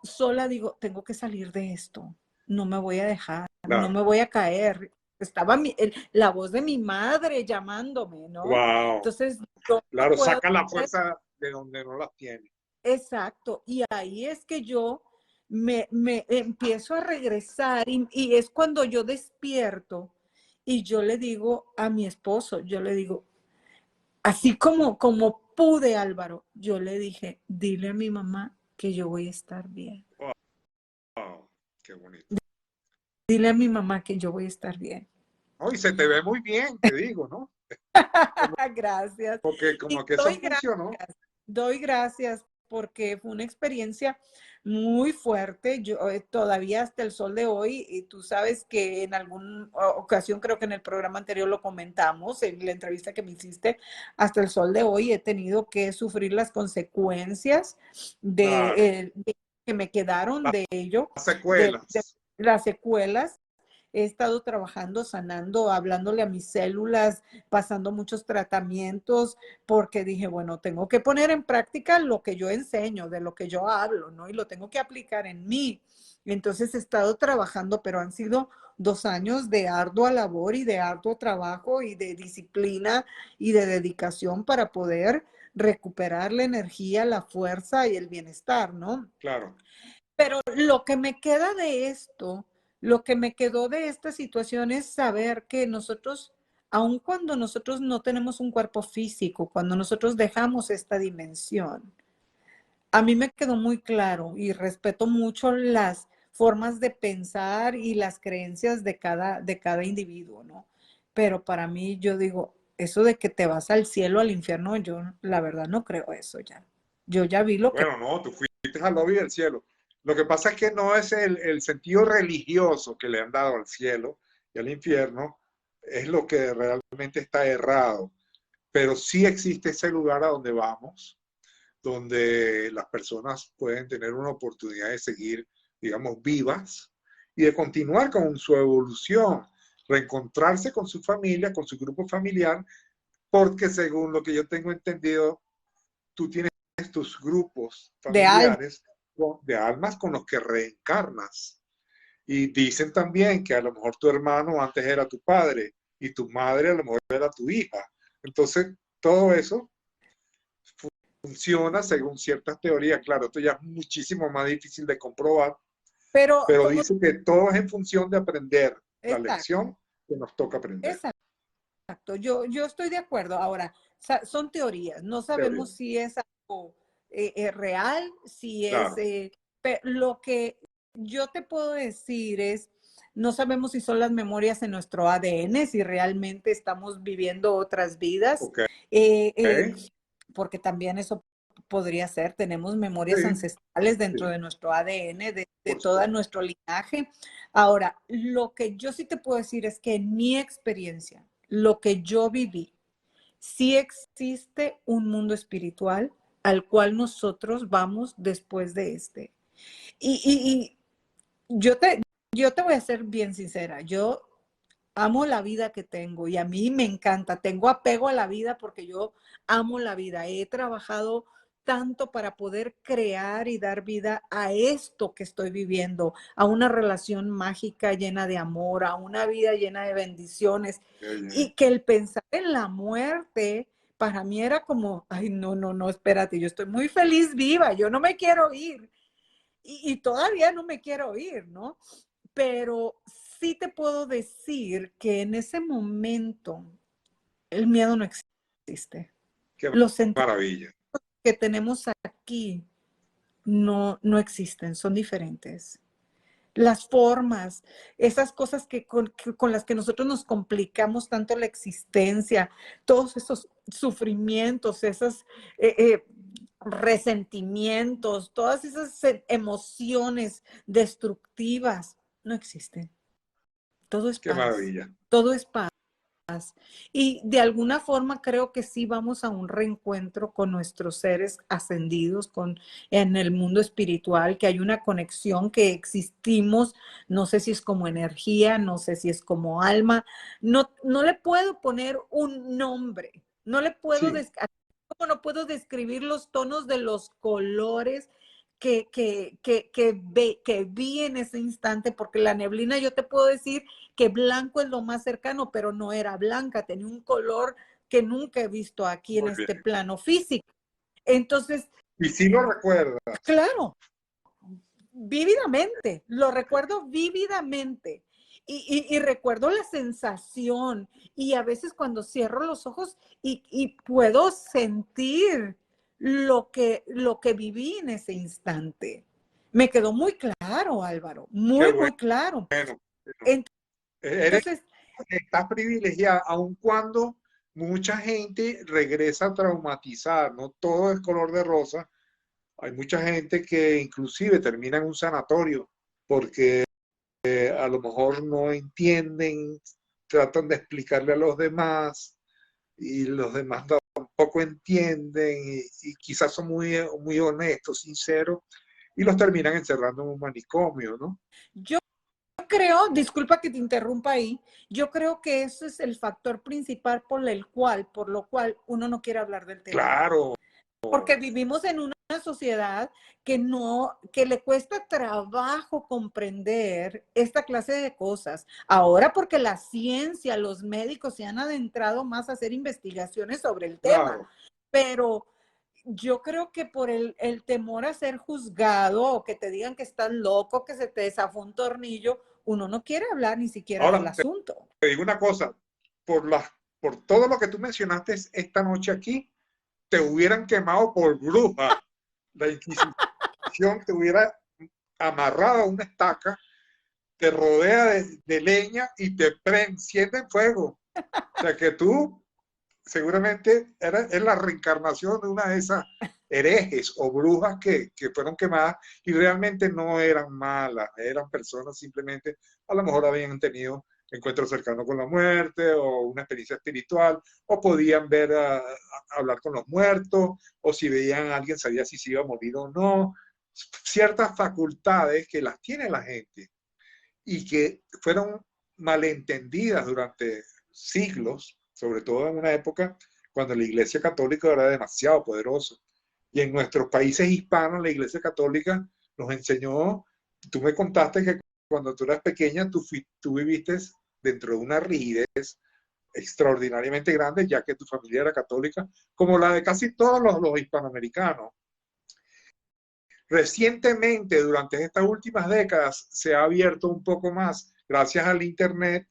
sola digo, tengo que salir de esto, no me voy a dejar, no Claro. me voy a caer. Estaba la voz de mi madre llamándome, ¿no? Wow. Entonces, yo no Claro, puedo saca la hacer. fuerza de donde no las tiene. Exacto, y ahí es que yo me empiezo a regresar, y es cuando yo despierto y yo le digo a mi esposo, yo le digo, así como pude, Álvaro, yo le dije, dile a mi mamá que yo voy a estar bien. Wow, qué bonito. Dile a mi mamá que yo voy a estar bien. Oh, y se te ve muy bien, te digo, ¿no? Como, Gracias. porque Y como que eso funcionó. doy gracias porque fue una experiencia muy fuerte. Yo todavía hasta el sol de hoy, y tú sabes que en alguna ocasión, creo que en el programa anterior lo comentamos, en la entrevista que me hiciste, hasta el sol de hoy he tenido que sufrir las consecuencias Claro. que me quedaron Las de ello, de secuelas. las secuelas. He estado trabajando, sanando, hablándole a mis células, pasando muchos tratamientos, porque dije, bueno, tengo que poner en práctica lo que yo enseño, de lo que yo hablo, ¿no? Y lo tengo que aplicar en mí. Entonces he estado trabajando, pero han sido 2 años de ardua labor y de arduo trabajo y de disciplina y de dedicación para poder recuperar la energía, la fuerza y el bienestar, ¿no? Claro. Pero lo que me queda de esto, lo que me quedó de esta situación es saber que nosotros, aun cuando nosotros no tenemos un cuerpo físico, cuando nosotros dejamos esta dimensión, a mí me quedó muy claro y respeto mucho las formas de pensar y las creencias de cada individuo, ¿no? Pero para mí, yo digo, eso de que te vas al cielo, al infierno, yo la verdad no creo eso ya. Yo ya vi lo que... Bueno, no, tú fuiste al lobby del cielo. Lo que pasa es que no es el sentido religioso que le han dado al cielo y al infierno, es lo que realmente está errado. Pero sí existe ese lugar a donde vamos, donde las personas pueden tener una oportunidad de seguir, digamos, vivas y de continuar con su evolución, reencontrarse con su familia, con su grupo familiar, porque según lo que yo tengo entendido, tú tienes tus grupos De alma. familiares de almas con los que reencarnas. Y dicen también que a lo mejor tu hermano antes era tu padre y tu madre a lo mejor era tu hija. Entonces, todo eso funciona según ciertas teorías. Claro, esto ya es muchísimo más difícil de comprobar, Pero pero como dice que todo es en función de aprender la exacto, lección que nos toca aprender. exacto. Exacto, yo estoy de acuerdo. Ahora, son teorías, no Teoría. sabemos si es algo real, si es... Claro, lo que yo te puedo decir es, no sabemos si son las memorias en nuestro ADN, si realmente estamos viviendo otras vidas, ok. eh, eh, porque también eso podría ser, tenemos memorias Sí, ancestrales dentro sí, de nuestro ADN, de por todo supuesto. nuestro linaje. Ahora, lo que yo sí te puedo decir es que en mi experiencia, lo que yo viví, sí existe un mundo espiritual al cual nosotros vamos después de este. Y yo, yo te voy a ser bien sincera, yo amo la vida que tengo y a mí me encanta, tengo apego a la vida porque yo amo la vida, he trabajado tanto para poder crear y dar vida a esto que estoy viviendo, a una relación mágica llena de amor, a una vida llena de bendiciones y que el pensar en la muerte para mí era como, ay, no, no, no, espérate, yo estoy muy feliz viva, yo no me quiero ir y todavía no me quiero ir, ¿no? Pero sí te puedo decir que en ese momento el miedo no existe. Qué Los sentimientos maravilla. que tenemos aquí no existen, son diferentes. Las formas, esas cosas que con las que nosotros nos complicamos tanto la existencia, todos esos sufrimientos, esos resentimientos, todas esas emociones destructivas, no existen. Todo es Qué paz, maravilla. todo es paz. Y de alguna forma creo que sí vamos a un reencuentro con nuestros seres ascendidos, en el mundo espiritual, que hay una conexión, que existimos, no sé si es como energía, no sé si es como alma, no le puedo poner un nombre, no le puedo, Sí, como no puedo describir los tonos de los colores que vi en ese instante, porque la neblina yo te puedo decir que blanco es lo más cercano, pero no era blanca, tenía un color que nunca he visto aquí en muy este bien. plano físico. Entonces, Y sí lo recuerdas. claro, vívidamente, lo recuerdo vívidamente. Y recuerdo la sensación y a veces cuando cierro los ojos y puedo sentir lo que viví en ese instante. Me quedó muy claro, Álvaro, Qué muy, bueno. muy claro. Eres, Entonces, estás privilegiada, aun cuando mucha gente regresa traumatizada. No todo es color de rosa. Hay mucha gente que inclusive termina en un sanatorio porque a lo mejor no entienden, tratan de explicarle a los demás y los demás tampoco entienden y quizás son muy honestos, sinceros y los terminan encerrando en un manicomio, ¿no? yo creo, disculpa que te interrumpa ahí, yo creo que ese es el factor principal por lo cual uno no quiere hablar del tema. Claro, Porque vivimos en una sociedad que le cuesta trabajo comprender esta clase de cosas. Ahora porque la ciencia, los médicos se han adentrado más a hacer investigaciones sobre el tema, claro. pero yo creo que por el temor a ser juzgado o que te digan que estás loco, que se te zafó un tornillo, uno no quiere hablar ni siquiera del Ahora, asunto. te digo una cosa, por, por todo lo que tú mencionaste esta noche aquí, te hubieran quemado por bruja. La Inquisición te hubiera amarrado a una estaca, te rodea de leña y te enciende en fuego. O sea que tú seguramente es la reencarnación de una de esas herejes o brujas que fueron quemadas y realmente no eran malas, eran personas simplemente, a lo mejor habían tenido encuentros cercanos con la muerte o una experiencia espiritual, o podían ver, hablar con los muertos, o si veían a alguien sabía si se iba a morir o no. Ciertas facultades que las tiene la gente y que fueron malentendidas durante siglos, sobre todo en una época cuando la Iglesia Católica era demasiado poderosa. Y en nuestros países hispanos, la Iglesia Católica nos enseñó, tú me contaste que cuando tú eras pequeña, tú viviste dentro de una rigidez extraordinariamente grande, ya que tu familia era católica, como la de casi todos los hispanoamericanos. Recientemente, durante estas últimas décadas, se ha abierto un poco más, gracias al Internet,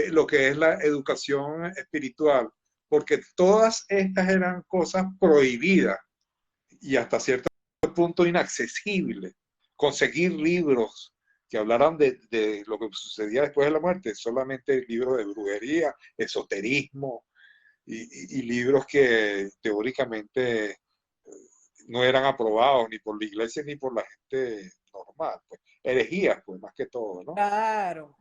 lo que es la educación espiritual, porque todas estas eran cosas prohibidas y hasta cierto punto inaccesibles. Conseguir libros que hablaran de lo que sucedía después de la muerte, solamente libros de brujería, esoterismo y libros que teóricamente no eran aprobados ni por la iglesia ni por la gente normal, pues herejías, pues más que todo, ¿no? Claro.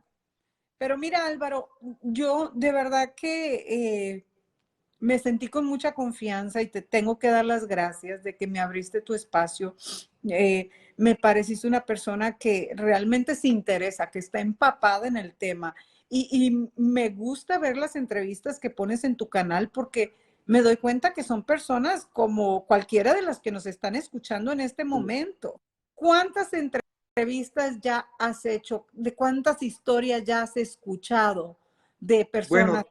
Pero mira, Álvaro, yo de verdad que me sentí con mucha confianza y te tengo que dar las gracias de que me abriste tu espacio. Me pareciste una persona que realmente se interesa, que está empapada en el tema. Y me gusta ver las entrevistas que pones en tu canal porque me doy cuenta que son personas como cualquiera de las que nos están escuchando en este momento. ¿Cuántas entrevistas ya has hecho? ¿De cuántas historias ya has escuchado de personas? Bueno,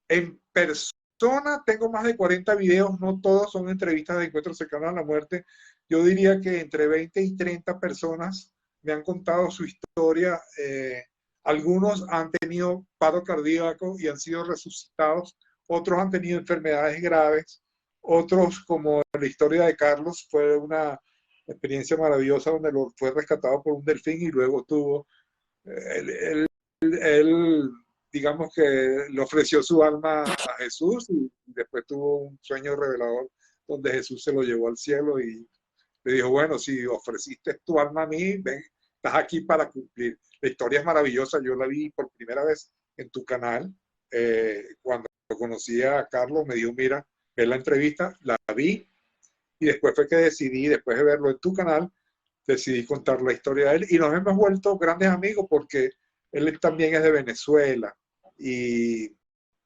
en persona tengo más de 40 videos, no todos son entrevistas de encuentros cercanos a la muerte. Yo diría que entre 20 y 30 personas me han contado su historia. Algunos han tenido paro cardíaco y han sido resucitados, otros han tenido enfermedades graves, otros, como la historia de Carlos, fue una experiencia maravillosa donde fue rescatado por un delfín y luego tuvo, él, digamos que le ofreció su alma a Jesús y después tuvo un sueño revelador donde Jesús se lo llevó al cielo y le dijo, bueno, si ofreciste tu alma a mí, ven, estás aquí para cumplir. La historia es maravillosa, yo la vi por primera vez en tu canal. Cuando conocí a Carlos, me dijo, mira, ve la entrevista, la vi y después fue que decidí, después de verlo en tu canal, decidí contar la historia de él y nos hemos vuelto grandes amigos porque él también es de Venezuela y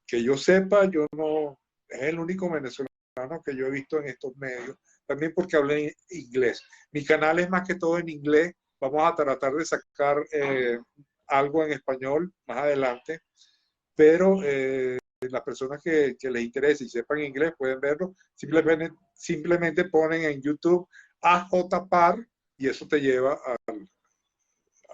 que yo sepa, yo no, es el único venezolano que yo he visto en estos medios, también porque habla inglés. Mi canal es más que todo en inglés, vamos a tratar de sacar algo en español más adelante, pero las personas que les interese y sepan inglés pueden verlo, simplemente ponen en YouTube AJPAR y eso te lleva a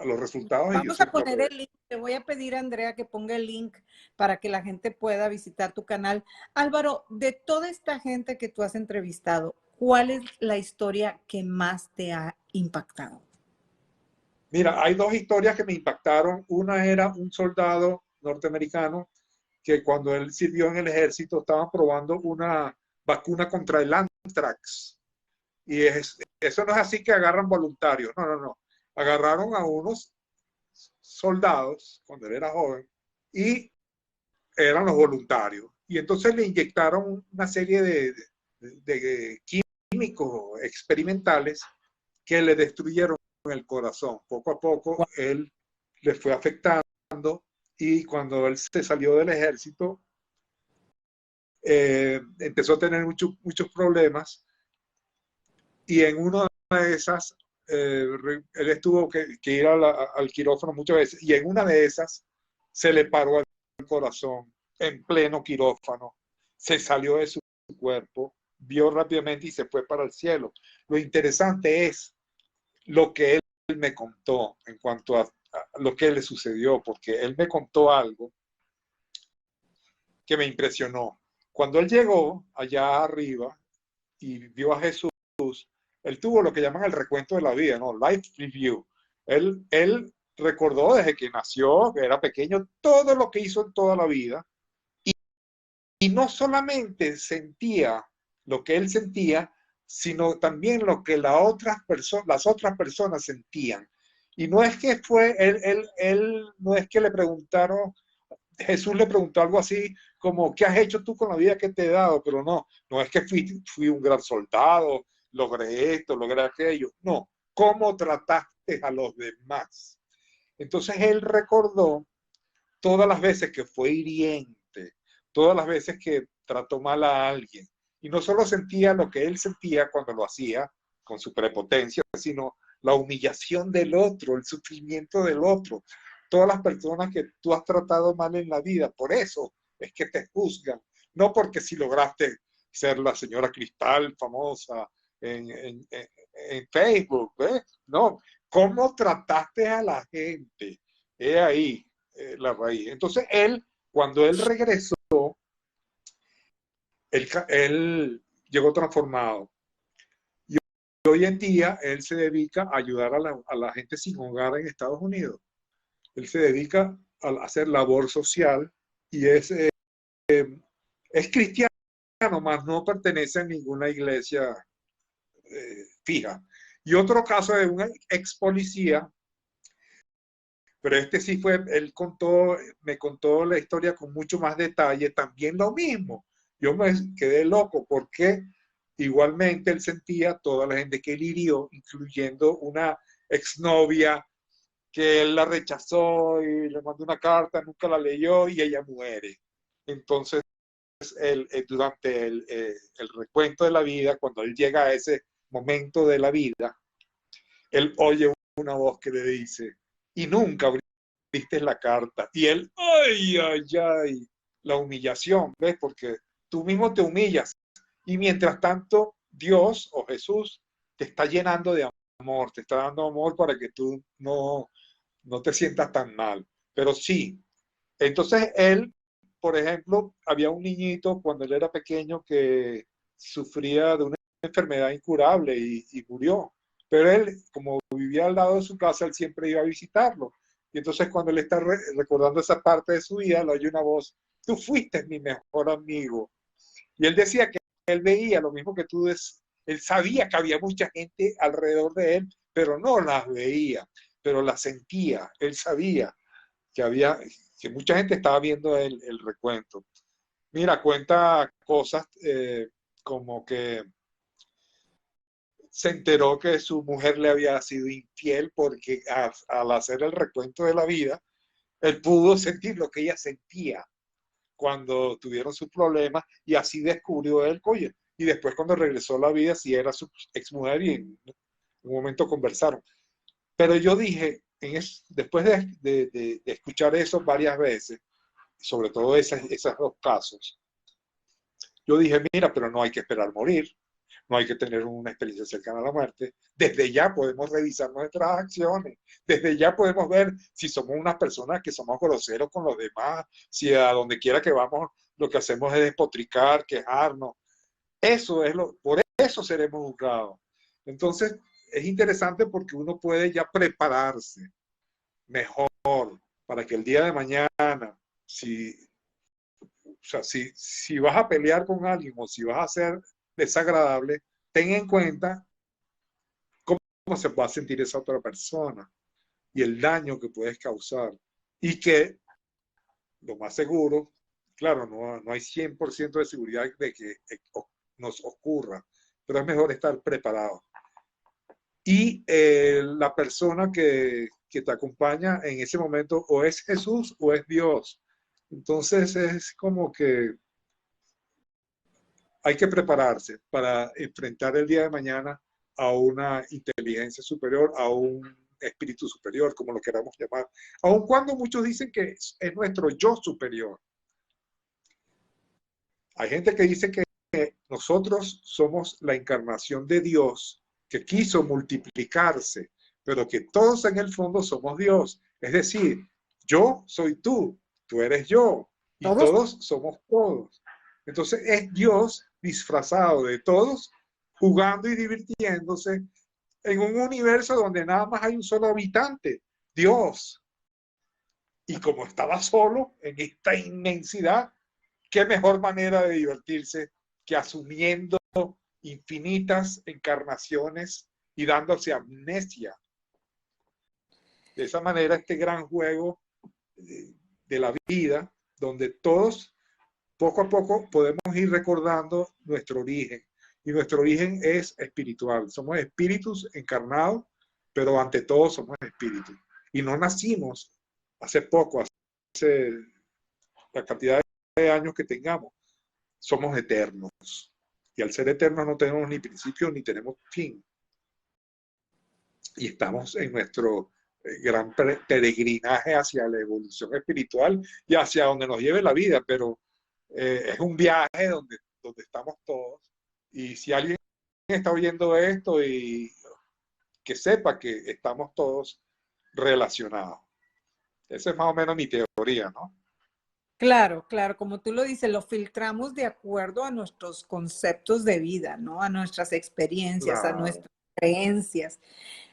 los resultados y yo Vamos a siempre poner aprovecho. el link. Te voy a pedir a Andrea que ponga el link para que la gente pueda visitar tu canal. Álvaro, de toda esta gente que tú has entrevistado, ¿cuál es la historia que más te ha impactado? Mira, hay dos historias que me impactaron. Una era un soldado norteamericano que cuando él sirvió en el ejército estaban probando una vacuna contra el anthrax. Y eso no es así que agarran voluntarios, no, no, no. Agarraron a unos soldados cuando él era joven y eran los voluntarios. Y entonces le inyectaron una serie de químicos experimentales que le destruyeron el corazón. Poco a poco él le fue afectando y cuando él se salió del ejército empezó a tener muchos problemas y en una de esas él estuvo que ir al quirófano muchas veces y en una de esas se le paró el corazón en pleno quirófano, se salió de su cuerpo, vio rápidamente y se fue para el cielo. Lo interesante es lo que él me contó en cuanto a lo que le sucedió, porque él me contó algo que me impresionó. Cuando él llegó allá arriba y vio a Jesús, él tuvo lo que llaman el recuento de la vida, ¿no? Life Review. Él recordó desde que nació, que era pequeño, todo lo que hizo en toda la vida y no solamente sentía lo que él sentía, sino también lo que las otras personas sentían. Y no es que no es que le preguntaron, Jesús le preguntó algo así como, ¿qué has hecho tú con la vida que te he dado? Pero no es que fui un gran soldado, logré esto, logré aquello. No, ¿cómo trataste a los demás? Entonces él recordó todas las veces que fue hiriente, todas las veces que trató mal a alguien. Y no solo sentía lo que él sentía cuando lo hacía con su prepotencia, sino la humillación del otro, el sufrimiento del otro. Todas las personas que tú has tratado mal en la vida, por eso es que te juzgan. No porque si lograste ser la señora Cristal famosa en Facebook, ¿ves? No, ¿cómo trataste a la gente? He ahí la raíz. Entonces él, cuando él regresó, él llegó transformado. Y hoy en día él se dedica a ayudar a la gente sin hogar en Estados Unidos. Él se dedica a hacer labor social y es cristiano, más no pertenece a ninguna iglesia fija. Y otro caso de un ex policía, pero este sí fue, me contó la historia con mucho más detalle, también lo mismo. Yo me quedé loco porque igualmente él sentía toda la gente que él hirió, incluyendo una exnovia que él la rechazó y le mandó una carta, nunca la leyó y ella muere. Entonces, durante el recuento de la vida, cuando él llega a ese momento de la vida, él oye una voz que le dice, y nunca abriste la carta. Y él, ay, ay, ay, la humillación, ¿ves? Porque tú mismo te humillas. Y mientras tanto, Dios o Jesús te está llenando de amor, te está dando amor para que tú no te sientas tan mal. Pero sí, entonces él, por ejemplo, había un niñito cuando él era pequeño que sufría de una enfermedad incurable y murió. Pero él, como vivía al lado de su casa, él siempre iba a visitarlo. Y entonces cuando él está recordando esa parte de su vida, le oye una voz, tú fuiste mi mejor amigo. Y él decía que él veía lo mismo que tú, él sabía que había mucha gente alrededor de él, pero no las veía, pero las sentía. Él sabía que mucha gente estaba viendo el recuento. Mira, cuenta cosas como que se enteró que su mujer le había sido infiel porque al hacer el recuento de la vida, él pudo sentir lo que ella sentía cuando tuvieron sus problemas y así descubrió él, oye, y después cuando regresó a la vida, sí era su exmujer y en un momento conversaron. Pero yo dije, después de escuchar eso varias veces, sobre todo esos dos casos, yo dije, mira, pero no hay que esperar morir, no hay que tener una experiencia cercana a la muerte. Desde ya podemos revisar nuestras acciones, desde ya podemos ver si somos unas personas que somos groseros con los demás, si a donde quiera que vamos lo que hacemos es despotricar, quejarnos. Por eso seremos juzgados. Entonces, es interesante porque uno puede ya prepararse mejor para que el día de mañana, si vas a pelear con alguien o si vas a ser desagradable, ten en cuenta cómo se va a sentir esa otra persona y el daño que puedes causar. Y que lo más seguro, claro, no hay 100% de seguridad de que nos ocurra, pero es mejor estar preparado. Y la persona que te acompaña en ese momento o es Jesús o es Dios. Entonces es como que hay que prepararse para enfrentar el día de mañana a una inteligencia superior, a un espíritu superior, como lo queramos llamar, aun cuando muchos dicen que es nuestro yo superior. Hay gente que dice que nosotros somos la encarnación de Dios, que quiso multiplicarse, pero que todos en el fondo somos Dios. Es decir, yo soy tú eres yo, y todos somos todos. Entonces es Dios disfrazado de todos, jugando y divirtiéndose en un universo donde nada más hay un solo habitante, Dios. Y como estaba solo en esta inmensidad, qué mejor manera de divertirse que asumiendo infinitas encarnaciones y dándose amnesia. De esa manera, este gran juego de la vida, donde todos poco a poco podemos ir recordando nuestro origen. Y nuestro origen es espiritual. Somos espíritus encarnados, pero ante todo somos espíritus. Y no nacimos hace poco, hace la cantidad de años que tengamos. Somos eternos. Y al ser eternos no tenemos ni principio ni tenemos fin. Y estamos en nuestro gran peregrinaje hacia la evolución espiritual y hacia donde nos lleve la vida, pero es un viaje donde estamos todos. Y si alguien está oyendo esto, y que sepa que estamos todos relacionados. Esa es más o menos mi teoría. sabiduría, ¿no? Claro, claro, como tú lo dices, lo filtramos de acuerdo a nuestros conceptos de vida, ¿no? A nuestras experiencias, a Claro, nuestras creencias.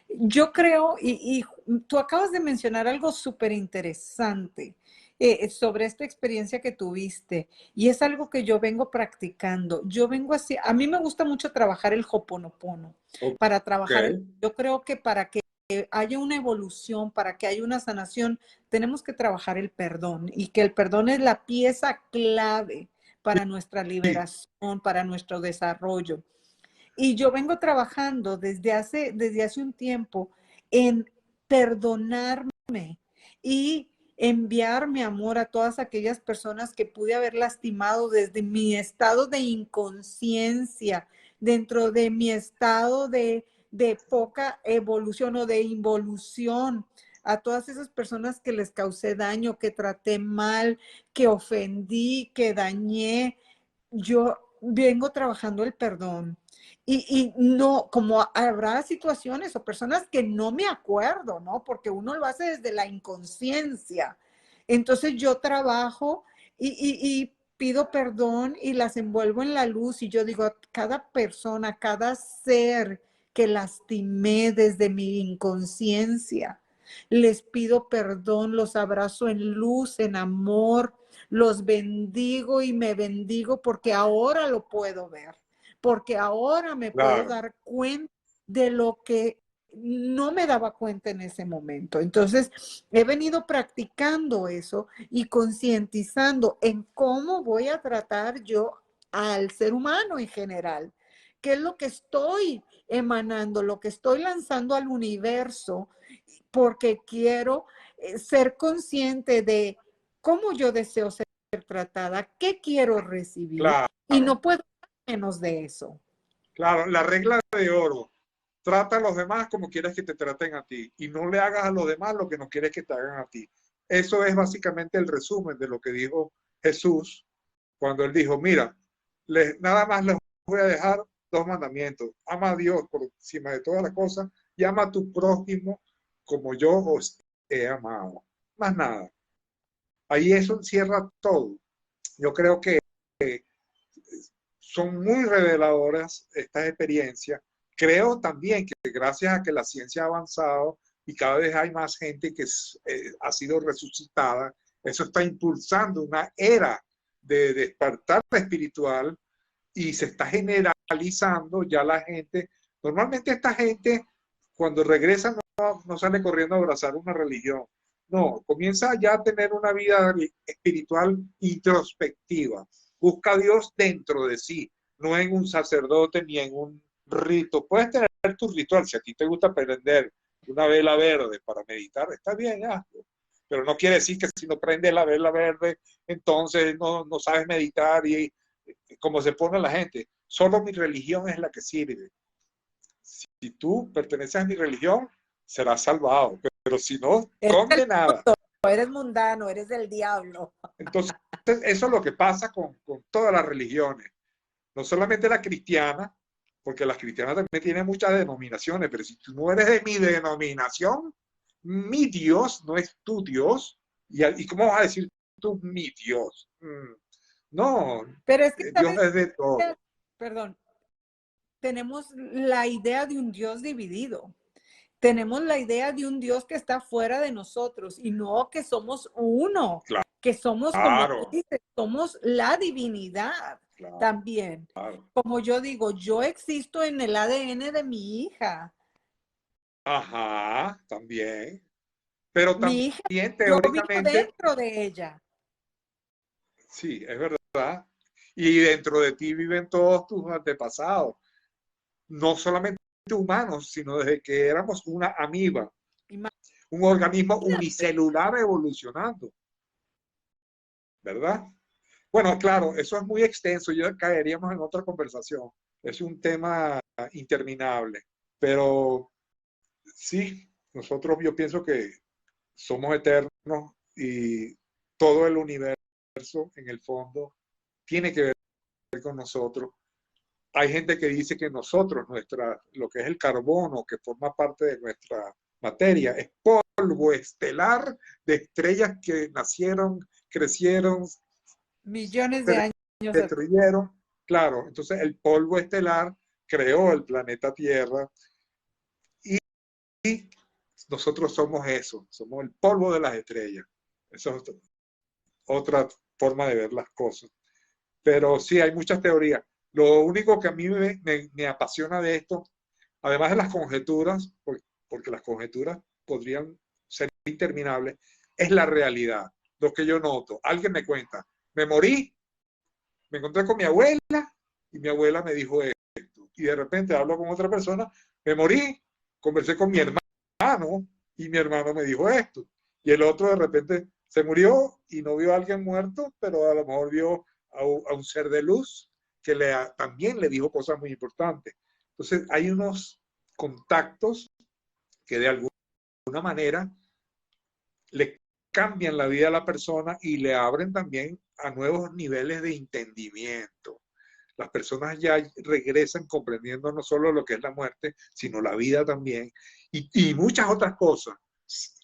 Yo creo, y tú acabas de mencionar algo súper interesante sobre esta experiencia que tuviste, y es algo que yo vengo practicando. Yo vengo así, a mí me gusta mucho trabajar el Hoponopono, para ok, trabajar yo creo que para que haya una evolución, para que haya una sanación, tenemos que trabajar el perdón, y que el perdón es la pieza clave para nuestra sí, liberación, para nuestro desarrollo. Y yo vengo trabajando desde hace un tiempo en perdonarme y enviar mi amor a todas aquellas personas que pude haber lastimado desde mi estado de inconsciencia, dentro de mi estado de poca evolución o de involución, a todas esas personas que les causé daño, que traté mal, que ofendí, que dañé. Yo vengo trabajando el perdón. Y no, como habrá situaciones o personas que no me acuerdo, ¿no? Porque uno lo hace desde la inconsciencia. Entonces yo trabajo y pido perdón y las envuelvo en la luz y yo digo, cada persona, cada ser que lastimé desde mi inconsciencia, les pido perdón, los abrazo en luz, en amor, los bendigo y me bendigo porque ahora lo puedo ver, porque ahora me puedo claro, dar cuenta de lo que no me daba cuenta en ese momento. Entonces, he venido practicando eso y concientizando en cómo voy a tratar yo al ser humano en general. ¿Qué es lo que estoy emanando, lo que estoy lanzando al universo? Porque quiero ser consciente de cómo yo deseo ser tratada, qué quiero recibir y claro, no puedo menos de eso. claro. La regla de oro, trata a los demás como quieres que te traten a ti y no le hagas a los demás lo que no quieres que te hagan a ti. Eso es básicamente el resumen de lo que dijo Jesús cuando él dijo, mira, nada más les voy a dejar dos mandamientos. Ama a Dios por encima de todas las cosas y ama a tu prójimo como yo os he amado. Más nada. Ahí eso encierra todo. Yo creo que son muy reveladoras estas experiencias. Creo también que gracias a que la ciencia ha avanzado y cada vez hay más gente que ha sido resucitada, eso está impulsando una era de despertar espiritual y se está generalizando ya la gente. Normalmente esta gente cuando regresa no sale corriendo a abrazar una religión, no, comienza ya a tener una vida espiritual introspectiva, busca a Dios dentro de sí, no en un sacerdote ni en un rito. Puedes tener tu ritual, si a ti te gusta prender una vela verde para meditar, está bien, hazlo. Pero no quiere decir que si no prendes la vela verde, entonces no sabes meditar y como se pone la gente. Solo mi religión es la que sirve. Si tú perteneces a mi religión, serás salvado. Pero si no, Eres del condenada. mundo, eres mundano, eres del diablo. Entonces, eso es lo que pasa con todas las religiones. No solamente la cristiana, porque las cristianas también tienen muchas denominaciones, pero si tú no eres de mi denominación, mi Dios no es tu Dios. ¿Y cómo vas a decir tú mi Dios? No, Pero es que, Dios ¿sabes? es de todo. Perdón, tenemos la idea de un Dios dividido. Tenemos la idea de un Dios que está fuera de nosotros y no que somos uno, que somos, como tú Claro, dices, somos la divinidad claro, también. claro. Como yo digo, yo existo en el ADN de mi hija. Ajá, también. Pero Mi hija, también yo vivo teóricamente, dentro de ella. sí, es verdad. Y dentro de ti viven todos tus antepasados, no solamente humanos, sino desde que éramos una amiba, un organismo Imagínate. unicelular evolucionando, ¿verdad? Bueno, claro, eso es muy extenso, ya caeríamos en otra conversación. Es un tema interminable, pero sí, nosotros yo pienso que somos eternos y todo el universo en el fondo tiene que ver con nosotros. Hay gente que dice que nosotros, lo que es el carbono, que forma parte de nuestra materia, es polvo estelar de estrellas que nacieron, crecieron, Millones de se años atrás. destruyeron. Claro, entonces el polvo estelar creó el planeta Tierra y nosotros somos eso, somos el polvo de las estrellas. Eso es otra forma de ver las cosas. Pero sí, hay muchas teorías. Lo único que a mí me apasiona de esto, además de las conjeturas, porque las conjeturas podrían ser interminables, es la realidad, lo que yo noto. Alguien me cuenta, me morí, me encontré con mi abuela y mi abuela me dijo esto. Y de repente hablo con otra persona, me morí, conversé con mi hermano y mi hermano me dijo esto. Y el otro de repente se murió y no vio a alguien muerto, pero a lo mejor vio a un ser de luz que también le dijo cosas muy importantes. Entonces hay unos contactos que de alguna manera le cambian la vida a la persona y le abren también a nuevos niveles de entendimiento. Las personas ya regresan comprendiendo no solo lo que es la muerte, sino la vida también y muchas otras cosas.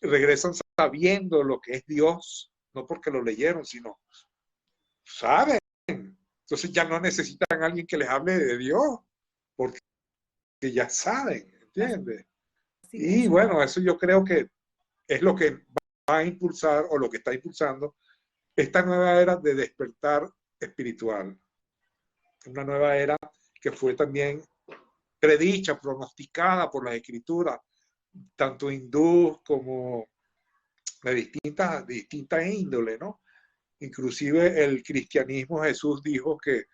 Regresan sabiendo lo que es Dios, no porque lo leyeron, sino saben. Entonces ya no necesitan a alguien que les hable de Dios, porque ya saben, ¿entiendes? Así Y es. bueno, eso yo creo que es lo que va a impulsar o lo que está impulsando esta nueva era de despertar espiritual. Una nueva era que fue también predicha, pronosticada por las escrituras, tanto hindú como de distintas índole, ¿no? Inclusive el cristianismo, Jesús dijo que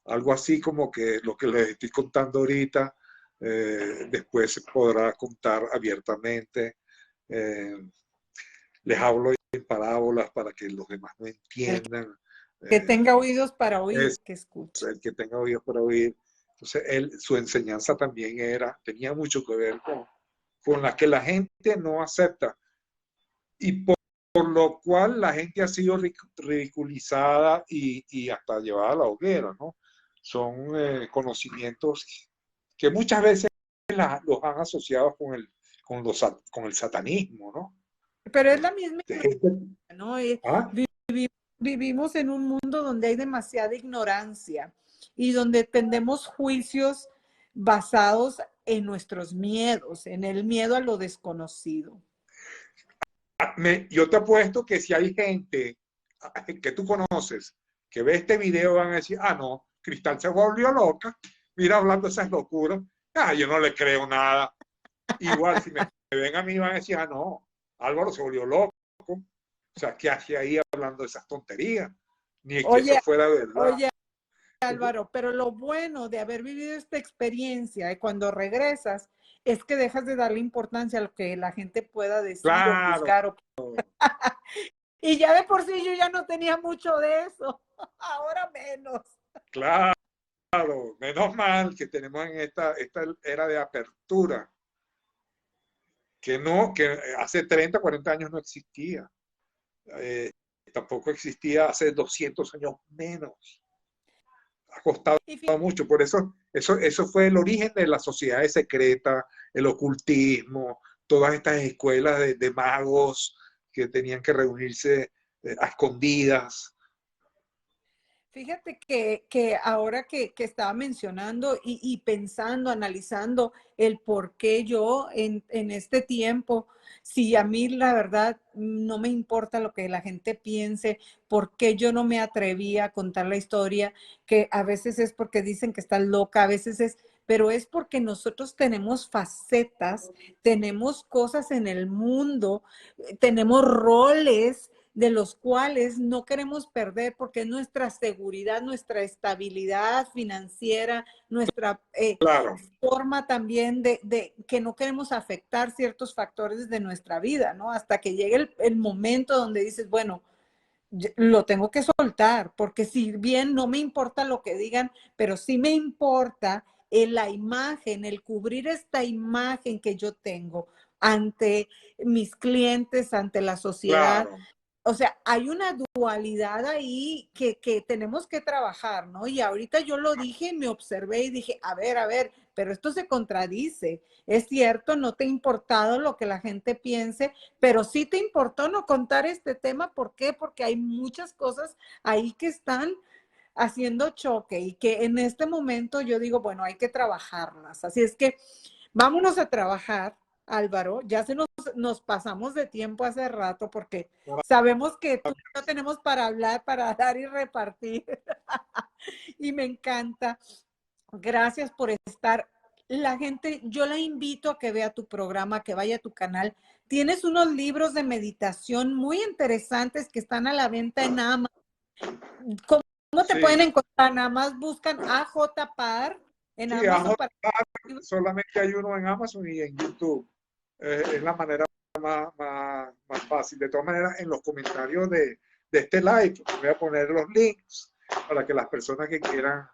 algo así como que lo que les estoy contando ahorita, después se podrá contar abiertamente. Eh, les hablo en parábolas para que los demás no El entiendan. que tenga oídos para oír, Es que escuche. el que tenga oídos para oír. Entonces, su enseñanza también tenía mucho que ver con la que la gente no acepta y por lo cual la gente ha sido ridiculizada y hasta llevada a la hoguera, ¿no? Son conocimientos que muchas veces los han asociado con el satanismo, ¿no? Pero es la misma Gente, ignorancia, ¿no? ¿ah? Vivimos en un mundo donde hay demasiada ignorancia y donde tendemos juicios basados en nuestros miedos, en el miedo a lo desconocido. Yo te apuesto que si hay gente que tú conoces que ve este video van a decir, ah, no, Cristal se volvió loca, mira hablando esas locuras, ah, yo no le creo nada. Igual si me ven a mí van a decir, ah, no, Álvaro se volvió loco. O sea, ¿qué hacía ahí hablando de esas tonterías? Ni que eso Oye, fuera verdad. oye, Álvaro, pero lo bueno de haber vivido esta experiencia y cuando regresas es que dejas de darle importancia a lo que la gente pueda decir o Claro, juzgar. Y ya de por sí yo ya no tenía mucho de eso, ahora menos. claro. Menos mal que tenemos en esta era de apertura, que hace 30, 40 años no existía. Eh, Tampoco existía hace 200 años menos. Ha costado Y fíjate, mucho. Por eso fue el origen de las sociedades secretas, el ocultismo, todas estas escuelas de magos que tenían que reunirse a escondidas. fíjate que ahora que estaba mencionando y pensando, analizando el por qué yo en este tiempo, si a mí la verdad no me importa lo que la gente piense, por qué yo no me atrevía a contar la historia, que a veces es porque dicen que está loca, a veces es, pero es porque nosotros tenemos facetas, tenemos cosas en el mundo, tenemos roles de los cuales no queremos perder porque es nuestra seguridad, nuestra estabilidad financiera, nuestra Claro, forma también de, que no queremos afectar ciertos factores de nuestra vida, ¿no? Hasta que llegue el momento donde dices, bueno, lo tengo que soltar, porque si bien no me importa lo que digan, pero sí me importa la imagen, el cubrir esta imagen que yo tengo ante mis clientes, ante la sociedad, claro. o sea, hay una dualidad ahí que tenemos que trabajar, ¿no? Y ahorita yo lo dije, me observé y dije, a ver, pero esto se contradice. Es cierto, no te ha importado lo que la gente piense, pero sí te importó no contar este tema. ¿Por qué? Porque hay muchas cosas ahí que están haciendo choque y que en este momento yo digo, bueno, hay que trabajarlas. Así es que vámonos a trabajar, Álvaro. Ya nos pasamos de tiempo hace rato porque sabemos que tú no tenemos para hablar, para dar y repartir. Y me encanta. Gracias por estar. La gente, yo la invito a que vea tu programa, que vaya a tu canal. Tienes unos libros de meditación muy interesantes que están a la venta en Amazon. ¿Cómo te pueden encontrar? Nada más buscan AJ Par en Amazon. Solamente hay uno en Amazon y en YouTube. Es la manera más fácil. De todas maneras, en los comentarios de este live voy a poner los links para que las personas que quieran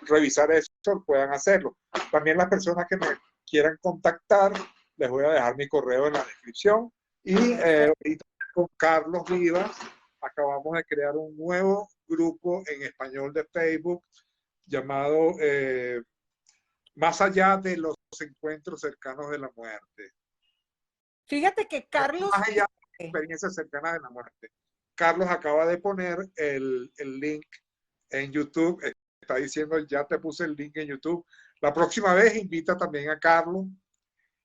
revisar eso puedan hacerlo. También las personas que me quieran contactar, les voy a dejar mi correo en la descripción. Y ahorita con Carlos Vivas acabamos de crear un nuevo grupo en español de Facebook llamado Más allá de los encuentros cercanos de la muerte. Fíjate que Carlos... Más allá de las experiencias cercanas de la muerte. Carlos acaba de poner el link en YouTube. Está diciendo, ya te puse el link en YouTube. La próxima vez invita también a Carlos.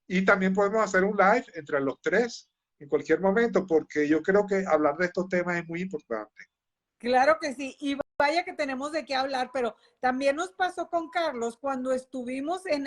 Y también podemos hacer un live entre los tres en cualquier momento, porque yo creo que hablar de estos temas es muy importante. Claro que sí, y vaya que tenemos de qué hablar, pero también nos pasó con Carlos cuando estuvimos en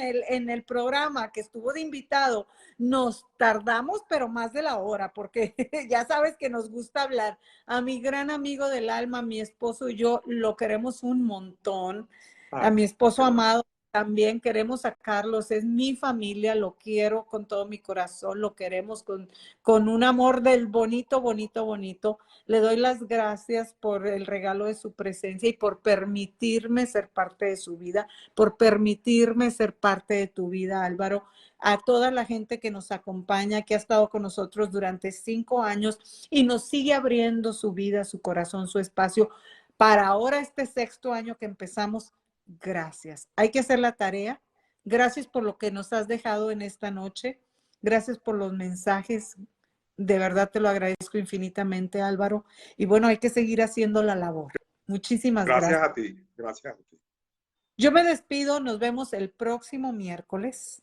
el programa que estuvo de invitado, nos tardamos pero más de la hora, porque ya sabes que nos gusta hablar. A mi gran amigo del alma, mi esposo y yo lo queremos un montón, a mi esposo amado. También queremos a Carlos, es mi familia, lo quiero con todo mi corazón, lo queremos con un amor del bonito, bonito, bonito. Le doy las gracias por el regalo de su presencia y por permitirme ser parte de su vida, por permitirme ser parte de tu vida, Álvaro. A toda la gente que nos acompaña, que ha estado con nosotros durante 5 años y nos sigue abriendo su vida, su corazón, su espacio. Para ahora, este 6º año que empezamos, gracias. Hay que hacer la tarea. Gracias por lo que nos has dejado en esta noche. Gracias por los mensajes. De verdad te lo agradezco infinitamente, Álvaro. Y bueno, hay que seguir haciendo la labor. Muchísimas gracias. Gracias a ti. Gracias a ti. Yo me despido. Nos vemos el próximo miércoles.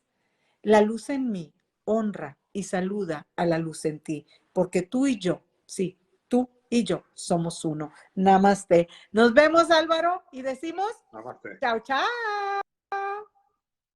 La luz en mí honra y saluda a la luz en ti, porque tú y yo, sí, tú y yo somos uno. Namaste. Nos vemos, Álvaro, y decimos Namaste. chao, chao.